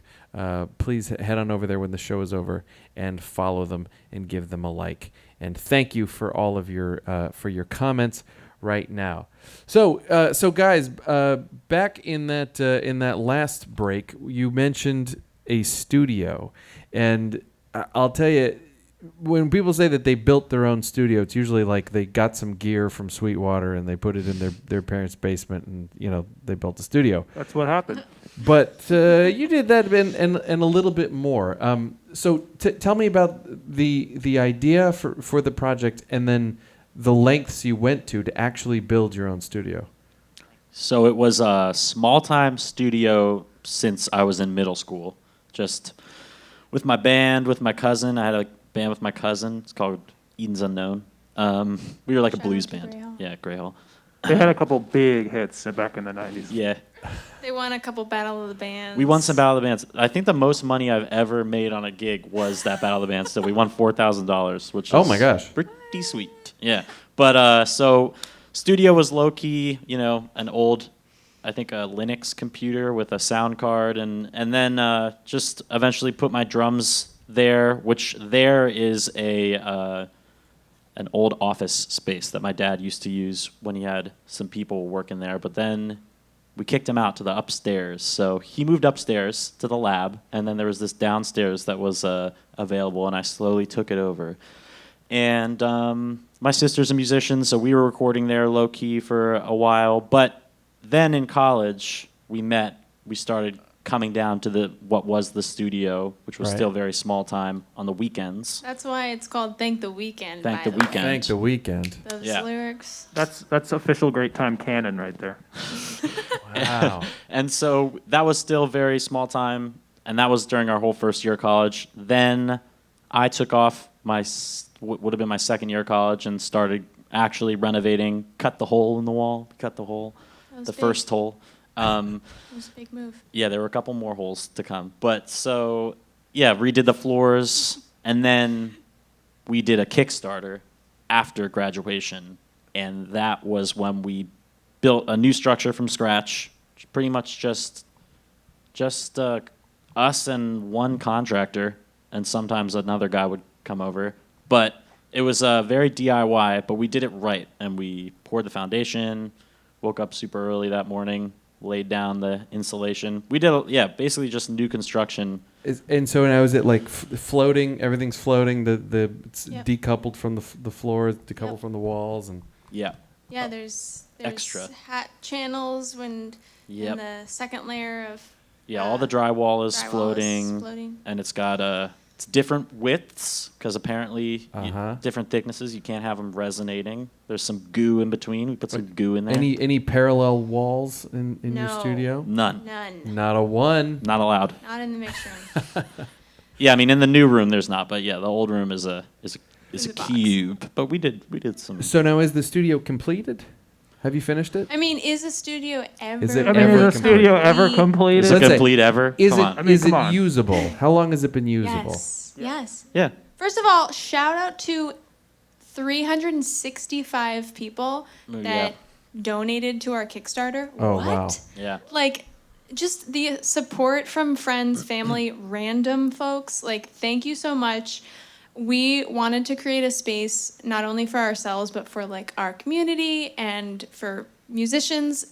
please head on over there when the show is over and follow them and give them a like. And thank you for all of your comments right now. So guys, back in that last break, you mentioned a studio, and I'll tell you, when people say that they built their own studio, it's usually like they got some gear from Sweetwater and they put it in their parents' basement, and they built a studio. That's what happened. But you did that and a little bit more. So tell me about the idea for the project, and then the lengths you went to actually build your own studio. So it was a small-time studio since I was in middle school. Just with my band, with my cousin. I had a band with my cousin. It's called Eden's Unknown. We were like Shout a blues out to band. Grey Hall. Yeah, Grey Hall. They had a couple big hits back in the 90s. Yeah. They won a couple Battle of the Bands. We won some Battle of the Bands. I think the most money I've ever made on a gig was that Battle of the Bands. So we won $4,000, which is Oh my gosh. pretty sweet. Yeah. But so studio was low-key, an old, I think, a Linux computer with a sound card, and then just eventually put my drums there, which there is an old office space that my dad used to use when he had some people working there. But then we kicked him out to the upstairs. So he moved upstairs to the lab, and then there was this downstairs that was available, and I slowly took it over. And my sister's a musician, so we were recording there low-key for a while. But then in college, we started coming down to what was the studio, which was Right. still very small time, on the weekends. That's why it's called Thank the Weekend. Thank by the way. Weekend. Thank the weekend. Those Yeah. lyrics. That's official Great Time canon right there. Wow. And so that was still very small time, and that was during our whole first year of college. Then I took off would have been my second year of college and started actually renovating, cut the hole in the wall, That was the big. first hole. It was a big move. Yeah, there were a couple more holes to come. But so, yeah, redid the floors, and then we did a Kickstarter after graduation, and that was when we built a new structure from scratch, pretty much just us and one contractor, and sometimes another guy would come over. But it was very DIY, but we did it right, and we poured the foundation, woke up super early that morning, laid down the insulation. We did, basically just new construction. And so now is it like floating? Everything's floating. It's Yep. decoupled from the floor, decoupled Yep. from the walls, and Yeah. Yeah, there's Extra. hat channels when Yep. in the second layer of Yeah, all the drywall is drywall floating, is floating. and it's got it's different widths because apparently Uh-huh. different thicknesses. You can't have them resonating. There's some goo in between. We put some goo in there. any parallel walls in your No. studio? None. None. Not a one. Not allowed. Not in the mix room. Yeah, I mean in the new room there's not, but yeah, the old room is a Is a box. cube. But we did some. So now is the studio completed? Have you finished it? I mean, is a studio ever? Is it I mean, ever is the studio ever complete? completed? Is Let's it say- complete ever? Is Come it on. I mean, is come it on. usable? How long has it been usable? Yes. Yes. Yeah. First of all, shout out to 365 people Oh, that donated to our Kickstarter. Oh, what? wow. Yeah. Like, just the support from friends, family, random folks. Like, thank you so much. We wanted to create a space not only for ourselves, but for like our community and for musicians.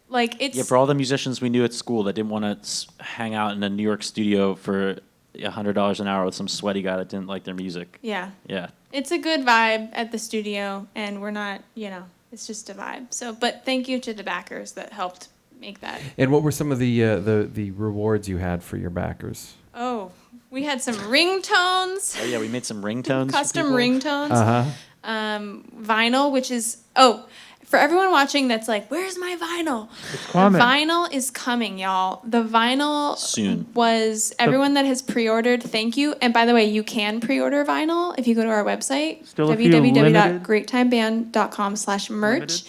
Like, it's Yeah, for all the musicians we knew at school that didn't want to hang out in a New York studio for $100 an hour with some sweaty guy that didn't like their music. yeah. Yeah. It's a good vibe at the studio, and we're not, it's just a vibe. So, but thank you to the backers that helped make that. And what were some of the rewards you had for your backers? Oh, we had some ringtones, Oh yeah, we made some ringtones. for custom people. ringtones, Uh huh. vinyl, which is for everyone watching that's like, where's my vinyl? It's coming. The vinyl is coming, y'all. The vinyl Soon. was everyone that has pre-ordered. Thank you. And by the way, you can pre-order vinyl if you go to our website, Still a few limited? www.greattimeband.com/merch.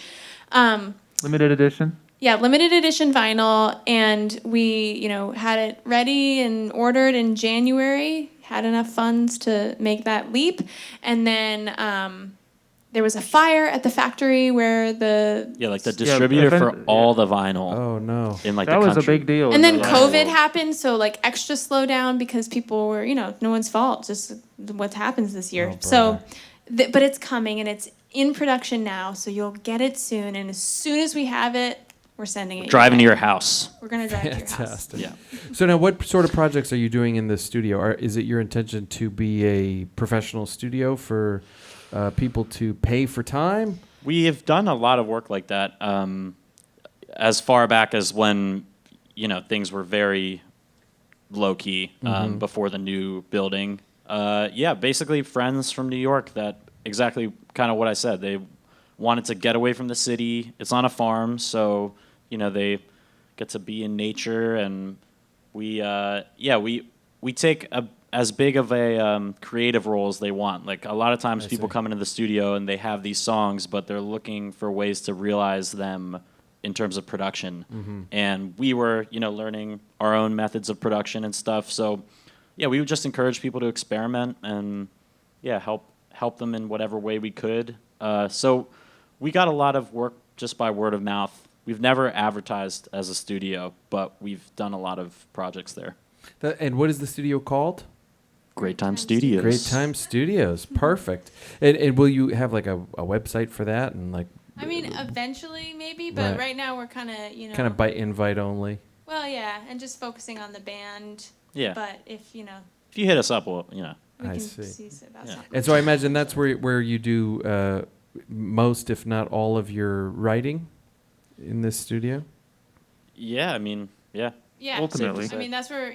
Limited edition. Yeah, limited edition vinyl, and we, had it ready and ordered in January. Had enough funds to make that leap, and then there was a fire at the factory where the Yeah, like the distributor for all the vinyl Oh no. in like That the was country. a big deal. and then in the COVID world. happened, so like extra slowdown because people were, no one's fault, just what happens this year. Oh, So, brother. but it's coming and it's in production now, so you'll get it soon. And as soon as we have it, we're sending it. Driving to your your house. way. We're gonna drive to your house. Fantastic. Yeah. So now, what sort of projects are you doing in this studio? Is it your intention to be a professional studio for people to pay for time? We have done a lot of work like that as far back as when, things were very low key before the new building. Basically friends from New York that exactly kind of what I said. They wanted to get away from the city. It's on a farm, so, they get to be in nature. And we take as big of a creative role as they want. Like a lot of times people come into the studio and they have these songs, but they're looking for ways to realize them in terms of production. And we were, learning our own methods of production and stuff. So yeah, we would just encourage people to experiment and help them in whatever way we could. So we got a lot of work just by word of mouth. We've never advertised as a studio, but we've done a lot of projects there. And what is the studio called? Great Time Studios. Great Time Studios. Perfect. And will you have like a website for that and like? I mean, eventually maybe, but right now we're kind of, Kind of by invite only. Well, yeah, and just focusing on the band. Yeah. But if If you hit us up, we'll, we I can see. see about Yeah. something. And so I imagine that's where you do most, if not all, of your writing in this studio. Yeah, I mean, yeah. Yeah. Ultimately. I mean, that's where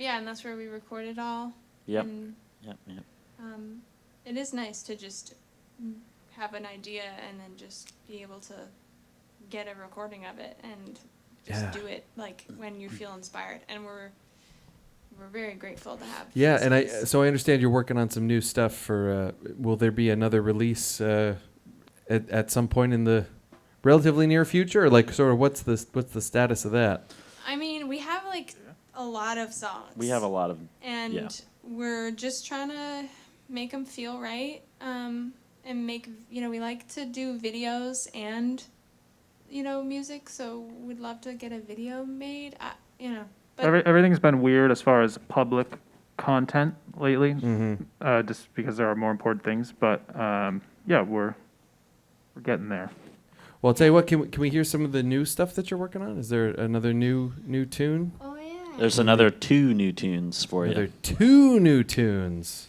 we record it all. Yep. And Yep. it is nice to just have an idea and then just be able to get a recording of it and just Yeah. do it like when you feel inspired. And we're very grateful to have. Yeah, this and space. so I understand you're working on some new stuff for. Will there be another release at some point in the relatively near future, or like sort of what's the status of that? I mean, we have like a lot of songs. We have a lot of. And Yeah. we're just trying to make them feel right. And make, we like to do videos and, music. So we'd love to get a video made, but Everything's been weird as far as public content lately, just because there are more important things. But we're getting there. Well, I'll tell you what. Can we hear some of the new stuff that you're working on? Is there another new tune? Oh yeah. There's another 2 new tunes for Another you. 2 new tunes.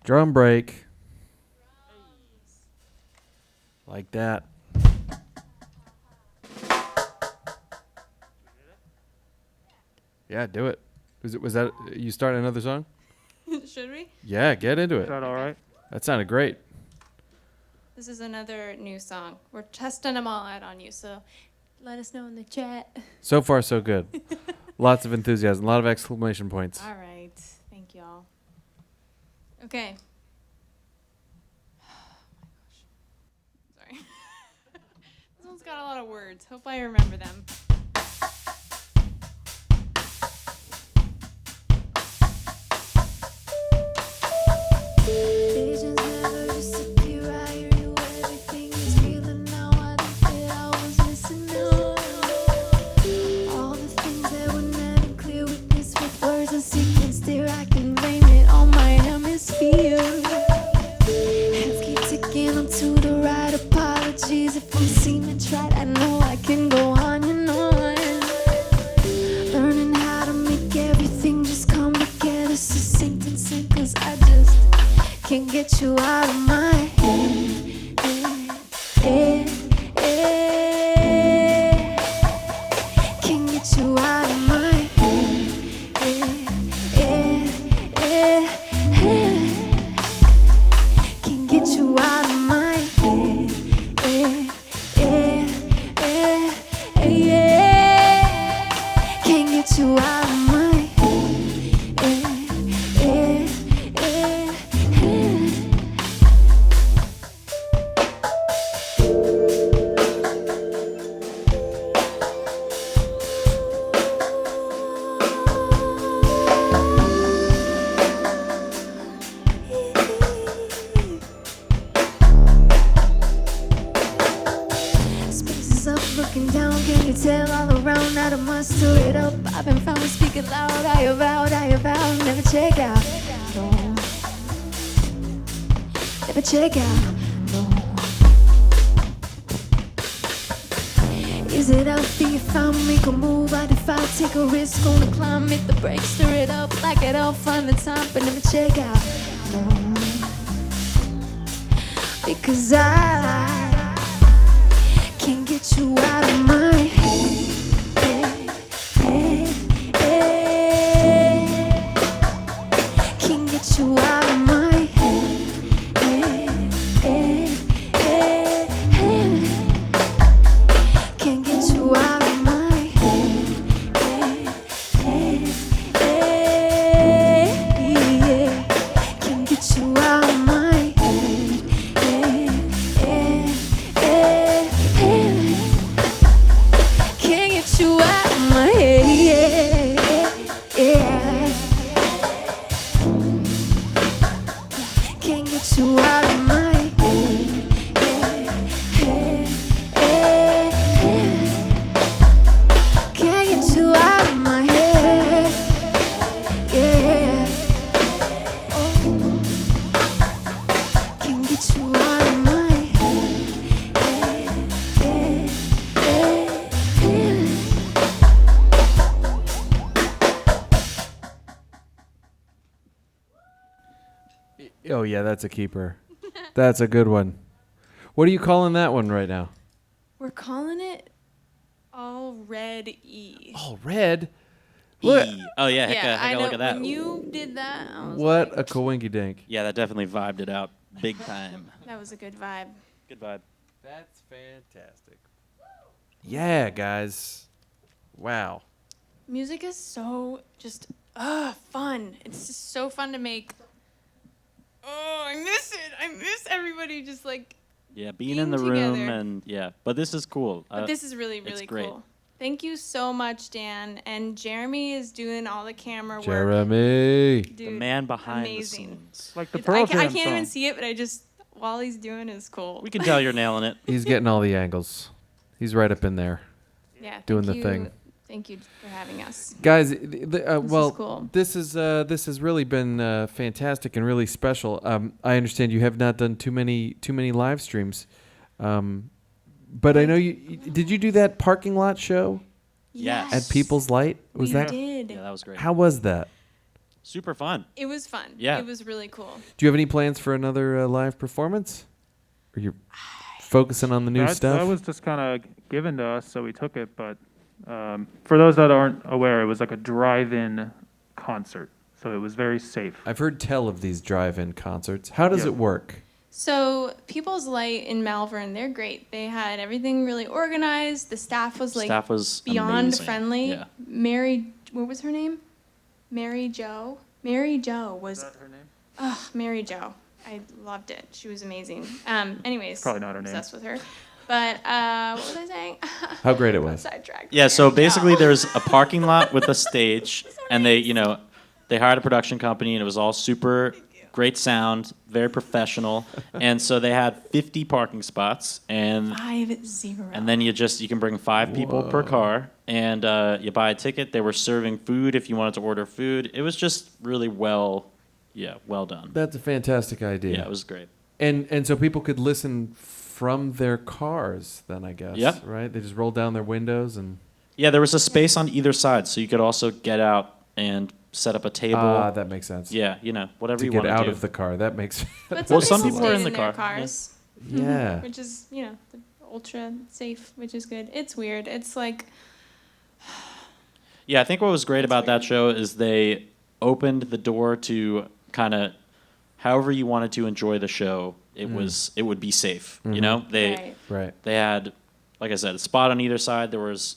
Drum break. Like that. Yeah, do it. Was that you starting another song? Should we? Yeah, get into Is it. that all right? That sounded great. This is another new song. We're testing them all out on you, so let us know in the chat. So far, so good. Lots of enthusiasm, a lot of exclamation points. All right. Thank you all. Okay. got a lot of words. Hope I remember them. Visions never disappear. I hear you. Everything is real, and now I think that I was missing out. All the things that were never clear with this, with words and sequence there. I can blame it on my hemisphere. Hands keep ticking onto the right. Apologies if I'm seeming trite. I know I can go on and on. Learning how to make everything just come together succinct and simple. 'Cause I just can't get you out of my head. Can't get you out of my head. Can't get you out of my head. Can't get you out of my Spaces up, looking down, can you tell all around? Out of my stir it up, I've been found to speak it loud. I avowed, never check out. No. Never check out. No. Is it healthy if I make a move? I defy, take a risk on the climb, make the brakes, stir it up like it all, find the time, but never check out. No. Because I can't get you out of my head. Can't get you out of my head. Can't get you out of my head. Can't get you out of my head. Can't get you out of my head. Can't get you out of my head. Can't get you out of my head. Can't get you out of my Oh yeah, that's a keeper. That's a good one. What are you calling that one right now? We're calling it Already. Oh, red. What? Oh yeah, heck, Yeah, I know. look at that. When you did that, I was What like, a coinky dink. Yeah, that definitely vibed it out big time. that was a good vibe. Good vibe. That's fantastic. Yeah, guys. Wow. Music is so just fun. It's just so fun to make. Oh, I miss it. I miss everybody just like. Yeah, being in the room together. and yeah, but this is cool. But this is really, it's really great. cool. Thank you so much, Dan. And Jeremy is doing all the camera work. Jeremy. Dude, the man behind amazing. the scenes. Like the I Pearl Jam can't even song. see it, but I just while he's doing is cool. We can tell you're nailing it. He's getting all the angles. He's right up in there. Yeah, doing thank the you. thing. Thank you for having us. Guys, is cool. this has really been fantastic and really special. I understand you have not done too many live streams, but I know you did. You do that parking lot show Yes. at People's Light? Was we that did. Yeah, that was great. how was that? Super fun. It was fun. Yeah. It was really cool. Do you have any plans for another live performance? Or you're focusing on the new stuff? That was just kind of given to us, so we took it. But for those that aren't aware, it was like a drive-in concert, so it was very safe. I've heard tell of these drive-in concerts. How does Yeah. it work? So People's Light in Malvern, they're great. They had everything really organized. The staff was like Staff was beyond amazing. friendly. Yeah. Mary, what was her name? Mary Jo. Mary Jo was. Is that her name? Mary Jo. I loved it. She was amazing. Anyways, Probably not her name. obsessed with her. But what was I saying? How great it was. Sidetracked. Yeah, so basically there's a parking lot with a stage, and they hired a production company, and it was all super great sound, very professional. And so they had 50 parking spots, and 50. and then you can bring 5 people per car, and you buy a ticket. They were serving food if you wanted to order food. It was just really well done. That's a fantastic idea. Yeah, it was great. And so people could listen from their cars then, I guess. Yeah. Right? They just roll down their windows and... Yeah, there was a space on either side, so you could also get out and set up a table. That makes sense. Yeah, whatever To you get want to do. out of the car. That makes... But Well, some some people people are stayed in the their car, cars. Yeah. Which is, the ultra safe, which is good. It's weird. It's like... Yeah, I think what was great about that show is they opened the door to kind of however you wanted to enjoy the show. It would be safe. Right. Right. They had, like I said, a spot on either side. There was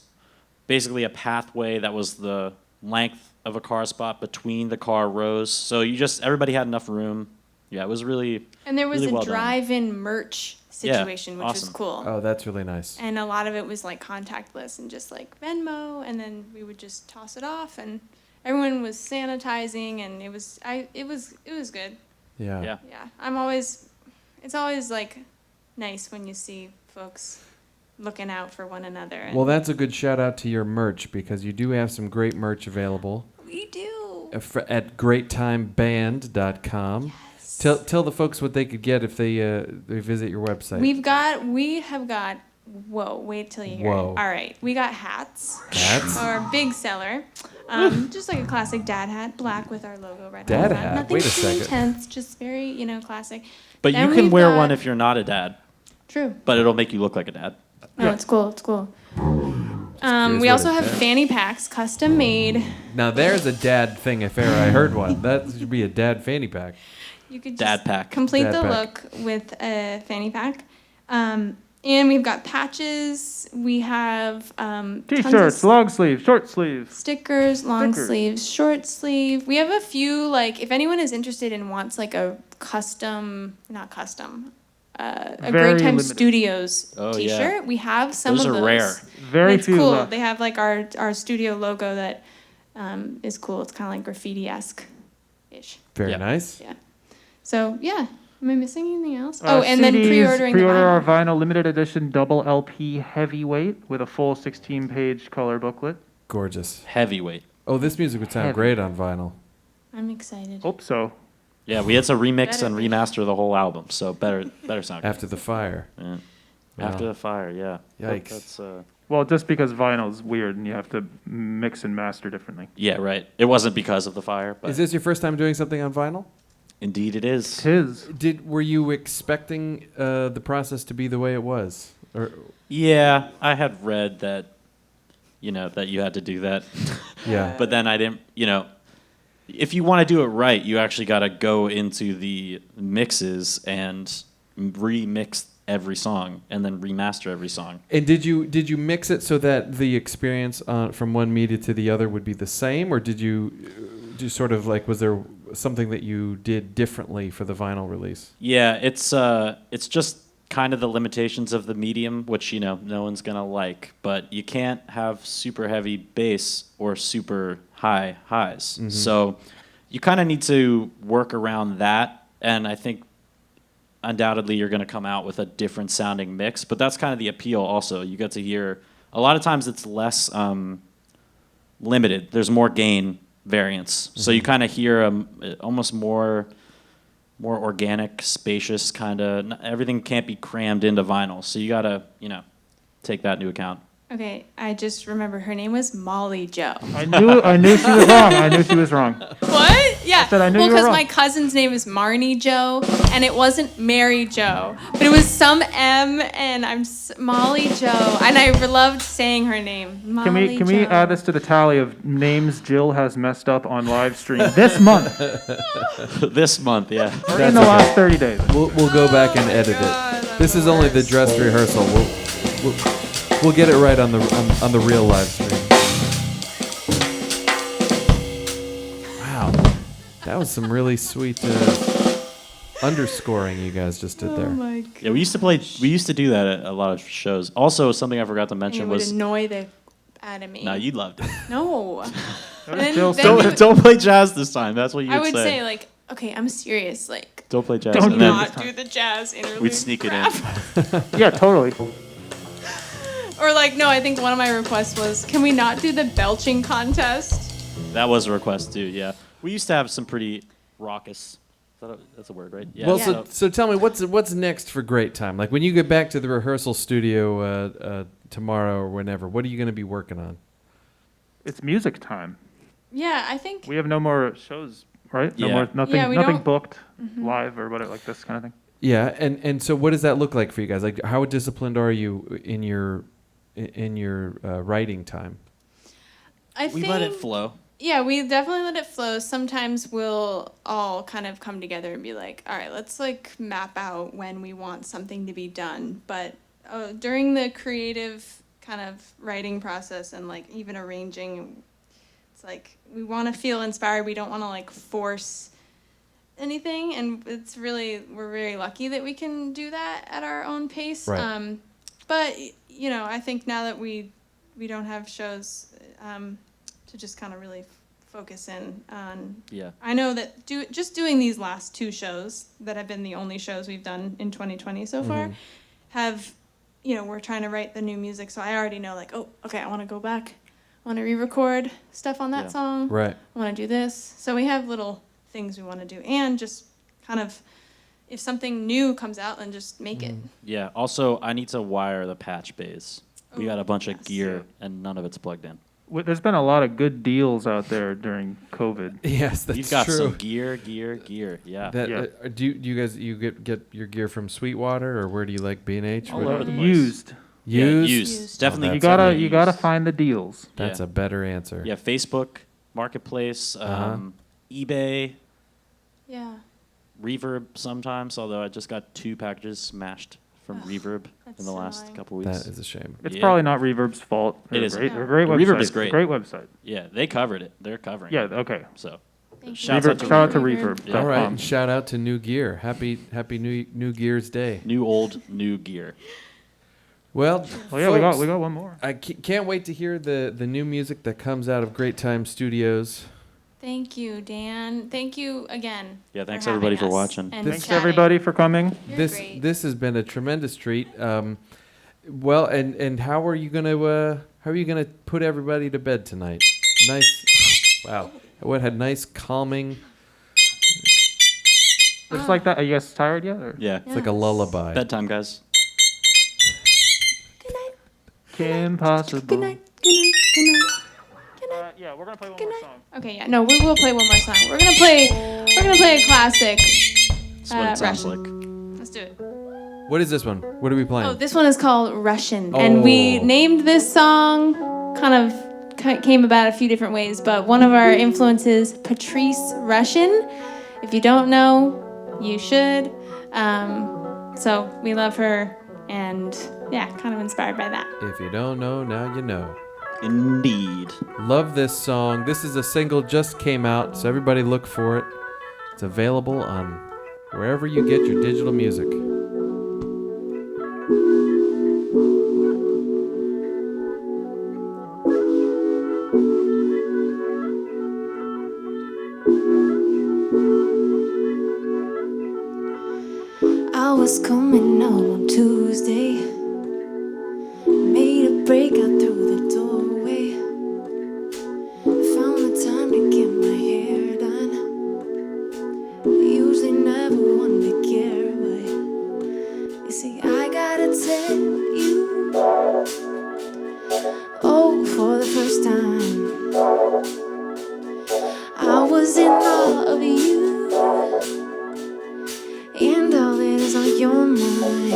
basically a pathway that was the length of a car spot between the car rows. So everybody had enough room. Yeah, it was really. And there was really a well done. drive-in merch situation, which was awesome. cool. Oh, that's really nice. And a lot of it was like contactless and just like Venmo, and then we would just toss it off, and everyone was sanitizing, and it was good. Yeah. Yeah. Yeah, it's always like nice when you see folks looking out for one another. And Well, that's a good shout out to your merch because you do have some great merch available we do. at greattimeband.com. Tell the folks what they could get if they visit your website. We have got. Whoa! Wait till you hear Whoa. it. All right, we got hats. Hats? Our big seller. Just like a classic dad hat, black with our logo right Dad on the hat? front. Nothing Wait a too second. intense, just very, classic. But Then you can we've wear got- one if you're not a dad, True. but it'll make you look like a dad. No, it's cool. It's cool. Here's We what also it have says. Fanny Packs, custom made. Now there's a dad thing if ever I heard one. That should be a dad fanny pack. You could Dad just pack. complete Dad the pack. look with a fanny pack. And we've got patches. We have tons T-shirts, of long sleeve, short sleeve. stickers, long Stickers. sleeves, short sleeve. We have a few, like, if anyone is interested and wants, like, a custom, not custom, a Very Great Time limited. Studios Oh, t-shirt. yeah. We have some Those of are those. rare. Very And it's few cool. left. They have, like, our studio logo that is cool. It's kind of like graffiti-esque-ish. Very Yeah. nice. Yeah. So, yeah. Am I missing anything else? And then CDs, pre-ordering the pre-order our vinyl. vinyl limited edition double LP heavyweight with a full 16-page color booklet. Gorgeous. Heavyweight. Oh, this music would sound Heavy. great on vinyl. I'm excited. Hope so. Yeah, we had to remix Better and be. remaster the whole album, so better sound. After the fire. Yeah. Wow. After the fire, yeah. Yikes. That's Well, just because vinyl's weird and you have to mix and master differently. yeah, right. It wasn't because of the fire, but Is this your first time doing something on vinyl? indeed it is. Tis. Were you expecting the process to be the way it was? Or Yeah, I had read that, that you had to do that. yeah. But then I didn't, if you want to do it right, you actually got to go into the mixes and remix every song and then remaster every song. And did you mix it so that the experience from one media to the other would be the same, or did you do sort of like, was there something that you did differently for the vinyl release? Yeah, it's just kind of the limitations of the medium, which no one's gonna like. But you can't have super heavy bass or super high highs. Mhm. So you kind of need to work around that. And I think undoubtedly you're gonna come out with a different sounding mix. But that's kind of the appeal. Also, you get to hear a lot of times it's less limited. There's more gain variants, so you kind of hear almost more organic, spacious kind of. Everything can't be crammed into vinyl, so you gotta take that into account. Okay, I just remember her name was Molly Joe. I knew she was wrong. I knew she was wrong. What? Yeah. said I knew well, you were because wrong. my cousin's name is Marnie Joe, and it wasn't Mary Joe, but it was some M, and Molly Joe, and I loved saying her name. Molly Can we Joe. add this to the tally of names Jill has messed up on live stream this month This month, yeah. or in the last 30 days? We'll go back and edit God, it. This is only the dress rehearsal. We'll get it right on the real live stream. Wow, that was some really sweet underscoring you guys just did there. my god. Yeah, we used to do that at a lot of shows. Also, something I forgot to It mention would was. annoy the out of me. No, you loved it. No. Jill then Don't- you- Don't play jazz this time. That's what you I would would say like, okay, I'm serious. Like, Don't play jazz. Don't and then not do the jazz interlude. we'd sneak it crap. in. Yeah, totally. Or like, no, I think one of my requests was, can we not do the belching contest? That was a request too. Yeah, we used to have some pretty raucous. That's a word, right? Yeah. Well, Yeah. so tell me what's next for Great Time? Like when you get back to the rehearsal studio tomorrow or whenever, what are you going to be working on? It's music time. Yeah, I think. We have no more shows, right? No Yeah. more, nothing, Yeah, we nothing don't- booked live or whatever, like this kind of thing. Yeah, and so what does that look like for you guys? Like how disciplined are you in your writing time? I We think. let it flow. Yeah, we definitely let it flow. Sometimes we'll all kind of come together and be like, all right, let's like map out when we want something to be done. But during the creative kind of writing process and like even arranging, it's like we want to feel inspired. We don't want to like force anything. And it's really, we're very lucky that we can do that at our own pace. Right. But, you know, I think now that we don't have shows, to just kind of really focus in on. Yeah. I know that just doing these last two shows that have been the only shows we've done in 2020 so far have, you know, we're trying to write the new music. So I already know like, oh, okay, I want to go back. I want to re-record stuff on that Yeah. song. Right. I want to do this. So we have little things we want to do. And just kind of, if something new comes out, then just make it. Yeah. Also, I need to wire the patch bays. We got a bunch of yes. gear and none of it's plugged in. There's been a lot of good deals out there during COVID. Yes, that's You've got true. some gear. Yeah. That Yeah. do you guys get your gear from Sweetwater or where do you like B&H? All What- over the place. Used. Yeah, Used? Used. Definitely. Oh, You that's- gotta you gotta find the deals. That's Yeah. a better answer. Yeah, Facebook, Marketplace, Uh-huh. eBay, Yeah. Reverb sometimes, although I just got 2 packages smashed from Reverb that's in the so last annoying. couple weeks. That is a shame. It's Yeah. probably not Reverb's fault. It isn't. Great, No. they're a great Reverb website. is great. Great website. Yeah, they covered it. They're covering Yeah. it. Okay. So, Thank you. Shouts Reverb, out to shout out to Reverb. Reverb. Yeah. All right, and shout out to New Gear. Happy New Gear's Day. new, old, new gear. Well, Well, yeah, folks, we got one more. I can't wait to hear the new music that comes out of Great Time Studios. Thank you, Dan. Thank you again. Yeah, thanks for everybody having for us watching. and This- Thanks chatting. everybody for coming. You're great. This has been a tremendous treat. Well, and how are you gonna put everybody to bed tonight? Nice. Wow. What had nice calming. Looks like that. Are you guys tired yet? Or? Yeah. It's like a lullaby. Bedtime, guys. Good night. Kim Possible. Good night. Good night. Good night. Good night. Yeah, we're gonna play one Good more night. song. Okay, yeah. No, we will play one more song. We're gonna play a classic. That's what it sounds Russian. like. Let's do it. What is this one? What are we playing? Oh, this one is called Russian, and we Oh. named this song came about a few different ways, but one of our influences, Patrice Russian. If you don't know, you should. So we love her, and yeah, kind of inspired by that. If you don't know, now you know. Indeed. Love this song. This is a single, just came out, so everybody look for it. It's available on wherever you get your digital music. I was coming out on Tuesday, made a break out through the doorway, found the time to get my hair done. Usually never one to care, but you see I gotta tell you, oh, for the first time I was in love with you. And all that is on your mind.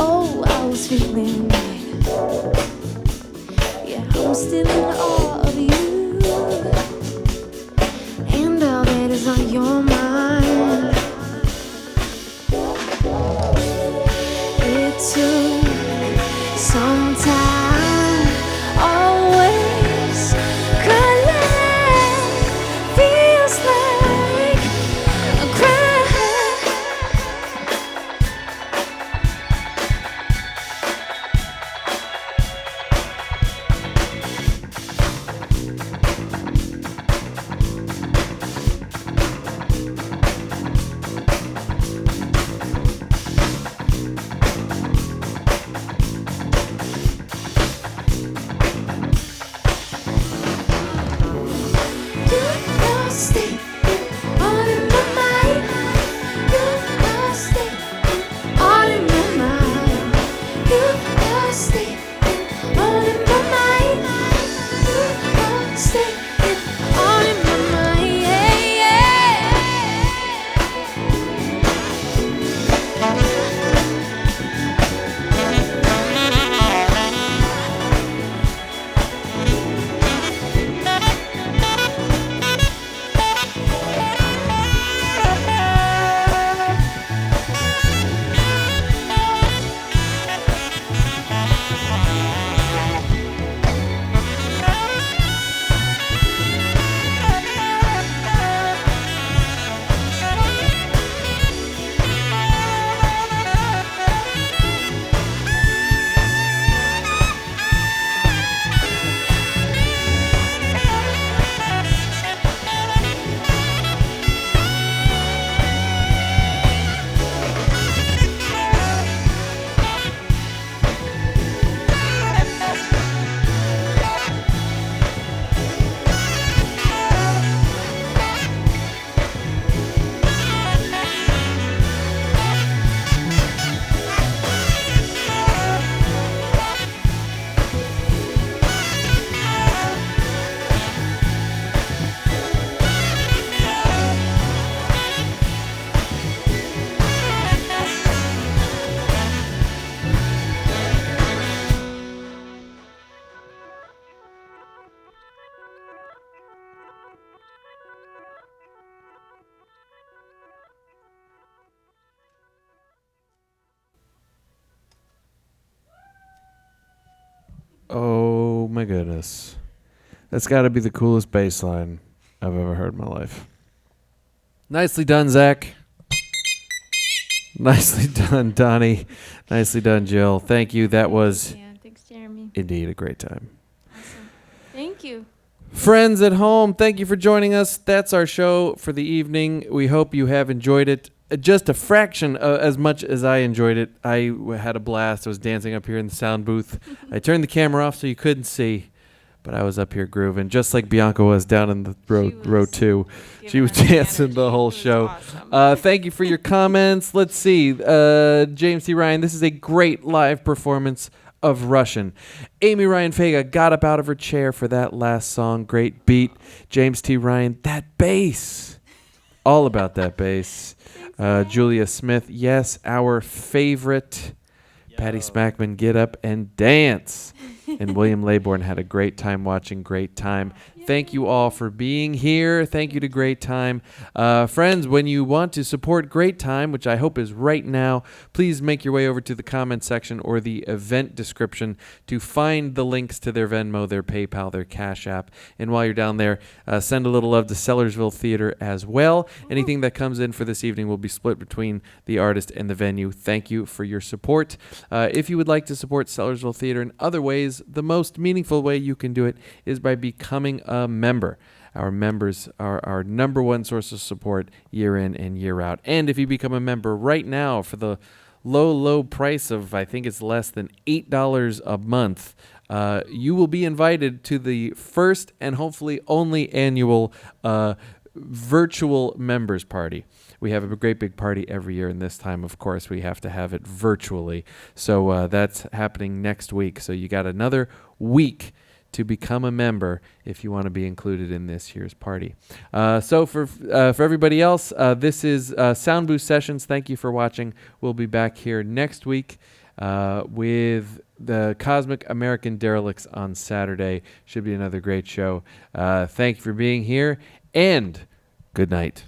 Oh, I was feeling like, yeah, I'm still in awe of you. And all that is on your mind. It took some time, always collect, feels like a crime. Oh my goodness. That's got to be the coolest bass line I've ever heard in my life. Nicely done, Zach. Nicely done, Donnie. Nicely done, Jill. Thank you. That was Yeah, thanks, Jeremy. indeed a great time. Awesome. Thank you. Friends at home, thank you for joining us. That's our show for the evening. We hope you have enjoyed it. Just a fraction as much as I enjoyed it. I had a blast. I was dancing up here in the sound booth. I turned the camera off so you couldn't see, but I was up here grooving, just like Bianca was down in the row 2. She was dancing the whole show. Awesome. Thank you for your comments. Let's see. James T. Ryan, this is a great live performance of Russian. Amy Ryan Faga got up out of her chair for that last song. Great beat. James T. Ryan, that bass. All about that bass. Julia Smith, yes, our favorite. Patty Smackman, get up and dance. And William Laybourne had a great time watching Great Time. Thank you all for being here. Thank you to Great Time. Friends, when you want to support Great Time, which I hope is right now, please make your way over to the comment section or the event description to find the links to their Venmo, their PayPal, their Cash App. And while you're down there, send a little love to Sellersville Theater as well. Anything that comes in for this evening will be split between the artist and the venue. Thank you for your support. If you would like to support Sellersville Theater in other ways, the most meaningful way you can do it is by becoming a member. Our members are our number one source of support year in and year out. And if you become a member right now for the low price of, I think it's less than $8 a month, you will be invited to the first and hopefully only annual virtual members party. We have a great big party every year, and this time, of course, we have to have it virtually. So that's happening next week. So you got another week to become a member if you want to be included in this year's party. So for everybody else, this is Soundbooth Sessions. Thank you for watching. We'll be back here next week. with the Cosmic American Derelicts on Saturday. Should be another great show. Thank you for being here, and good night.